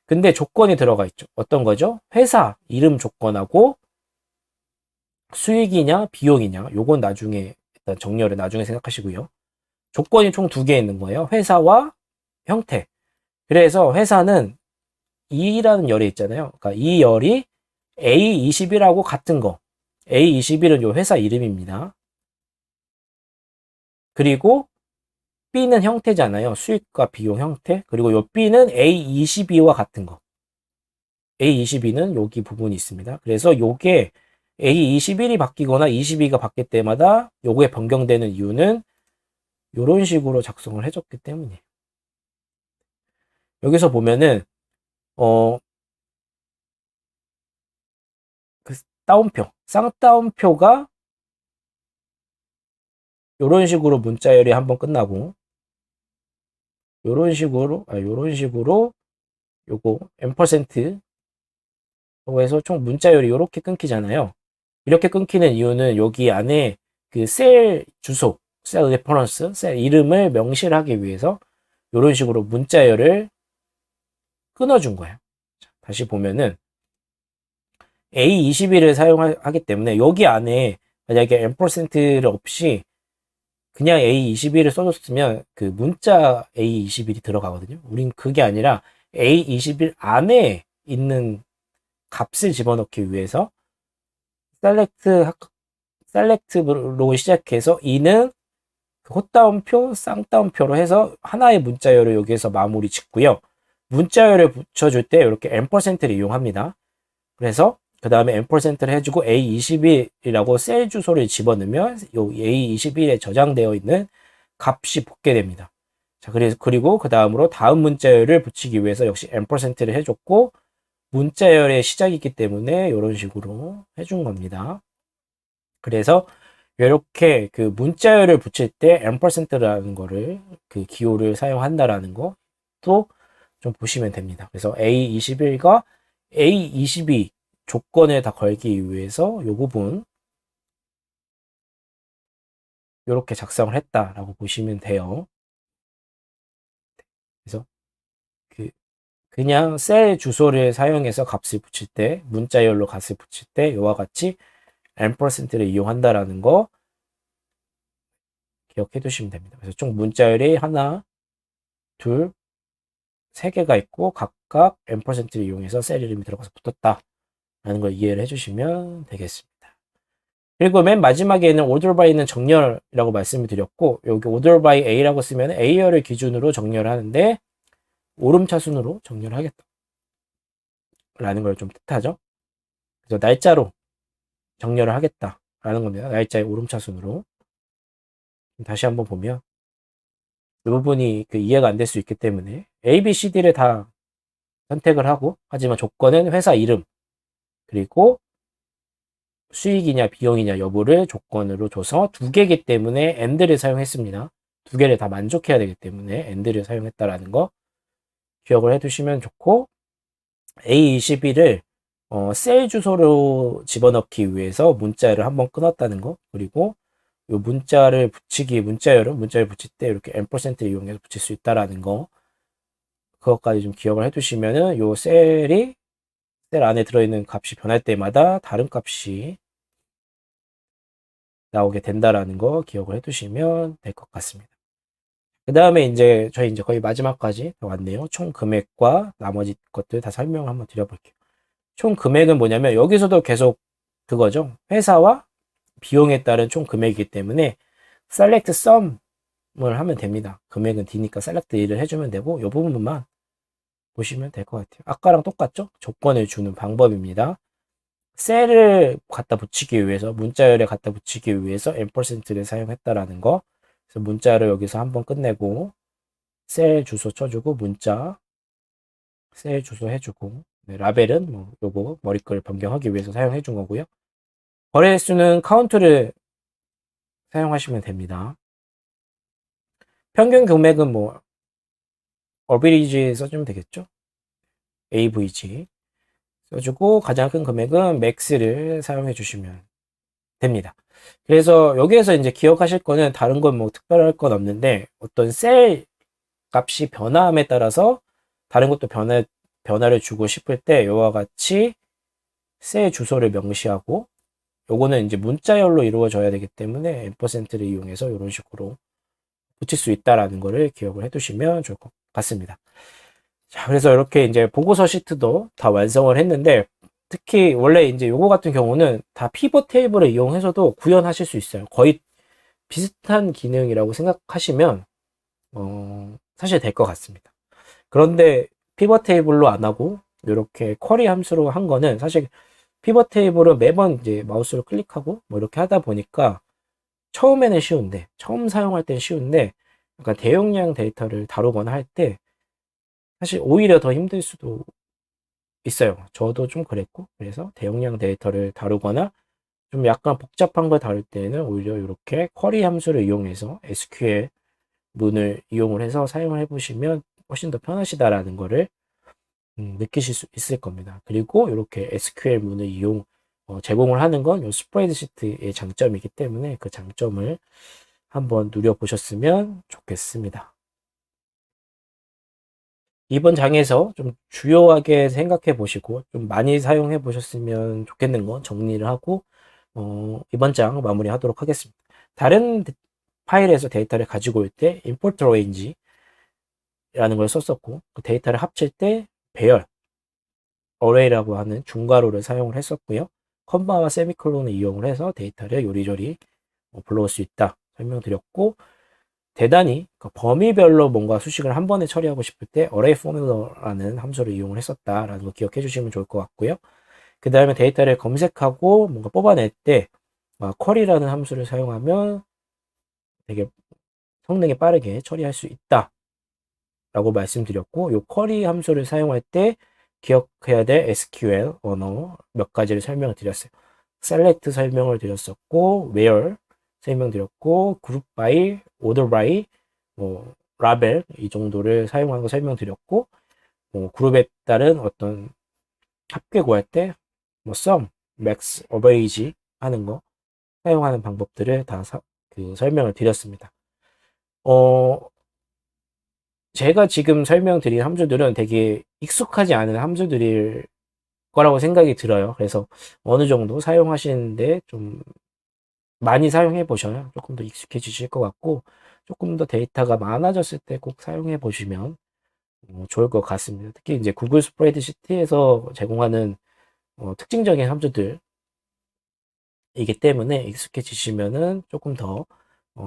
근데 조건이 들어가 있죠. 어떤 거죠? 회사 이름 조건하고 수익이냐 비용이냐 요건 나중에 일단 정렬을 나중에 생각하시고요. 조건이 총 두 개 있는 거예요. 회사와 형태. 그래서 회사는 E라는 열이 있잖아요. 그러니까 이 열이 A21하고 같은 거. A21은 요 회사 이름입니다. 그리고 B는 형태잖아요. 수익과 비용 형태. 그리고 요 B는 A22와 같은 거. A22는 여기 부분이 있습니다. 그래서 요게 A21이 바뀌거나 22가 바뀔 때마다 요게 변경되는 이유는 이런 식으로 작성을 해줬기 때문이에요. 여기서 보면은 그 따옴표, 쌍따옴표가 이런 식으로 문자열이 한번 끝나고 요런 식으로 요거 M%라고 해서 총 문자열이 이렇게 끊기잖아요. 이렇게 끊기는 이유는 여기 안에 그 셀 주소, 셀 레퍼런스, 셀 이름을 명시를 하기 위해서 이런 식으로 문자열을 끊어준 거예요. 다시 보면은 A21을 사용하기 때문에 여기 안에 만약에 M%를 없이 그냥 A21을 써줬으면 그 문자 A21이 들어가거든요. 우린 그게 아니라 A21 안에 있는 값을 집어넣기 위해서 셀렉트로 시작해서 이는 헛다운표, 쌍따옴표로 해서 하나의 문자열을 여기에서 마무리 짓고요. 문자열을 붙여줄 때 이렇게 M%를 이용합니다. 그래서 그 다음에 M%를 해주고 A21이라고 셀 주소를 집어넣으면 이 A21에 저장되어 있는 값이 붙게 됩니다. 자, 그리고 그 다음으로 다음 문자열을 붙이기 위해서 역시 M%를 해줬고 문자열의 시작이기 때문에 이런 식으로 해준 겁니다. 그래서 이렇게 그 문자열을 붙일 때 M%라는 거를 그 기호를 사용한다라는 것도 좀 보시면 됩니다. 그래서 A21과 A22 조건을 다 걸기 위해서 이 부분 이렇게 작성을 했다라고 보시면 돼요. 그래서 그냥 셀 주소를 사용해서 값을 붙일 때 문자열로 값을 붙일 때 이와 같이 M%를 이용한다라는 거 기억해 두시면 됩니다. 그래서 총 문자열이 하나, 둘, 세 개가 있고 각각 M%를 이용해서 셀 이름이 들어가서 붙었다라는 걸 이해를 해주시면 되겠습니다. 그리고 맨 마지막에는 order by는 정렬이라고 말씀을 드렸고 여기 order by A라고 쓰면 A열을 기준으로 정렬하는데 오름차순으로 정렬하겠다 라는 걸 좀 뜻하죠. 그래서 날짜로 정렬을 하겠다라는 겁니다. 날짜의 오름차순으로. 다시 한번 보면 이 부분이 그 이해가 안 될 수 있기 때문에 A, B, C, D를 다 선택을 하고 하지만 조건은 회사 이름 그리고 수익이냐 비용이냐 여부를 조건으로 줘서 두 개이기 때문에 AND를 사용했습니다. 두 개를 다 만족해야 되기 때문에 AND를 사용했다라는 거 기억을 해두시면 좋고 A21을 셀 주소로 집어넣기 위해서 문자를 한번 끊었다는 거 그리고 이 문자를 문자열을 붙일 때 이렇게 M%를 이용해서 붙일 수 있다라는 거 그것까지 좀 기억을 해두시면은 요 셀 안에 들어있는 값이 변할 때마다 다른 값이 나오게 된다라는 거 기억을 해두시면 될 것 같습니다. 그 다음에 저희 거의 마지막까지 왔네요. 총 금액과 나머지 것들 다 설명을 한번 드려볼게요. 총 금액은 뭐냐면 여기서도 계속 그거죠. 회사와 비용에 따른 총 금액이기 때문에 select sum을 하면 됩니다. 금액은 D니까 select 1을 해주면 되고 이 부분만 보시면 될 것 같아요. 아까랑 똑같죠? 조건을 주는 방법입니다. 셀을 갖다 붙이기 위해서 문자열에 갖다 붙이기 위해서 M%를 사용했다라는 거. 그래서 문자를 여기서 한번 끝내고 셀 주소 쳐주고 문자 셀 주소 해주고 네, 라벨은 뭐 요거 머리글 변경하기 위해서 사용해 준 거고요. 거래수는 카운트를 사용하시면 됩니다. 평균 금액은 뭐 average 써주면 되겠죠. AVG 써주고 가장 큰 금액은 맥스를 사용해 주시면 됩니다. 그래서 여기에서 이제 기억하실 거는 다른 건 뭐 특별할 건 없는데 어떤 셀 값이 변화함에 따라서 다른 것도 변화를 주고 싶을 때 이와 같이 셀 주소를 명시하고 요거는 이제 문자열로 이루어져야 되기 때문에 앰퍼센트를 이용해서 이런 식으로 붙일 수 있다라는 거를 기억을 해 두시면 좋을 것 같습니다. 자, 그래서 이렇게 이제 보고서 시트도 다 완성을 했는데 특히 원래 이제 요거 같은 경우는 다 피벗 테이블을 이용해서도 구현하실 수 있어요. 거의 비슷한 기능이라고 생각하시면 사실 될 것 같습니다. 그런데 피벗 테이블로 안 하고 이렇게 쿼리 함수로 한 거는 사실 피벗 테이블은 매번 이제 마우스로 클릭하고 뭐 이렇게 하다 보니까 처음에는 쉬운데 처음 사용할 땐 쉬운데 약간 대용량 데이터를 다루거나 할 때 사실 오히려 더 힘들 수도 있어요. 저도 좀 그랬고 그래서 대용량 데이터를 다루거나 좀 약간 복잡한 걸 다룰 때는 오히려 이렇게 쿼리 함수를 이용해서 SQL 문을 이용을 해서 사용을 해보시면 훨씬 더 편하시다라는 거를 느끼실 수 있을 겁니다. 그리고 이렇게 SQL 문을 제공을 하는 건 이 스프레드시트의 장점이기 때문에 그 장점을 한번 누려보셨으면 좋겠습니다. 이번 장에서 좀 주요하게 생각해 보시고 좀 많이 사용해 보셨으면 좋겠는 거 정리를 하고 이번 장 마무리하도록 하겠습니다. 다른 파일에서 데이터를 가지고 올 때 import range라는 걸 썼었고 그 데이터를 합칠 때 배열 array라고 하는 중괄호를 사용을 했었고요. 컴마와 세미콜론을 이용을 해서 데이터를 요리조리 불러올 수 있다 설명드렸고 대단히 그 범위별로 뭔가 수식을 한 번에 처리하고 싶을 때 array formula라는 함수를 이용을 했었다라는 거 기억해 주시면 좋을 것 같고요. 그 다음에 데이터를 검색하고 뭔가 뽑아낼 때 쿼리라는 함수를 사용하면 되게 성능이 빠르게 처리할 수 있다 라고 말씀드렸고 이 쿼리 함수를 사용할 때 기억해야 될 SQL 언어 몇 가지를 설명을 드렸어요. select 설명을 드렸었고 where 설명드렸고 group by, order by, 뭐 label 이 정도를 사용하는 거 설명드렸고 그룹에 따른 어떤 합계 구할 때 뭐 sum, max, average 하는 거 사용하는 방법들을 다 설명을 드렸습니다. 제가 지금 설명드린 함수들은 되게 익숙하지 않은 함수들일 거라고 생각이 들어요. 그래서 어느 정도 사용하시는데 좀 많이 사용해 보셔야 조금 더 익숙해지실 것 같고 조금 더 데이터가 많아졌을 때 꼭 사용해 보시면 좋을 것 같습니다. 특히 이제 구글 스프레드시트에서 제공하는 특징적인 함수들이기 때문에 익숙해지시면은 조금 더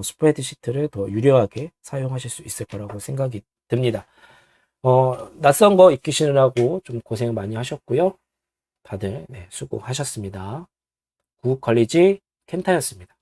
스프레드시트를 더 유려하게 사용하실 수 있을 거라고 생각이 듭니다. 낯선 거 익히시느라고 좀 고생 많이 하셨고요. 다들 수고하셨습니다. 구글 컬리지 켄타였습니다.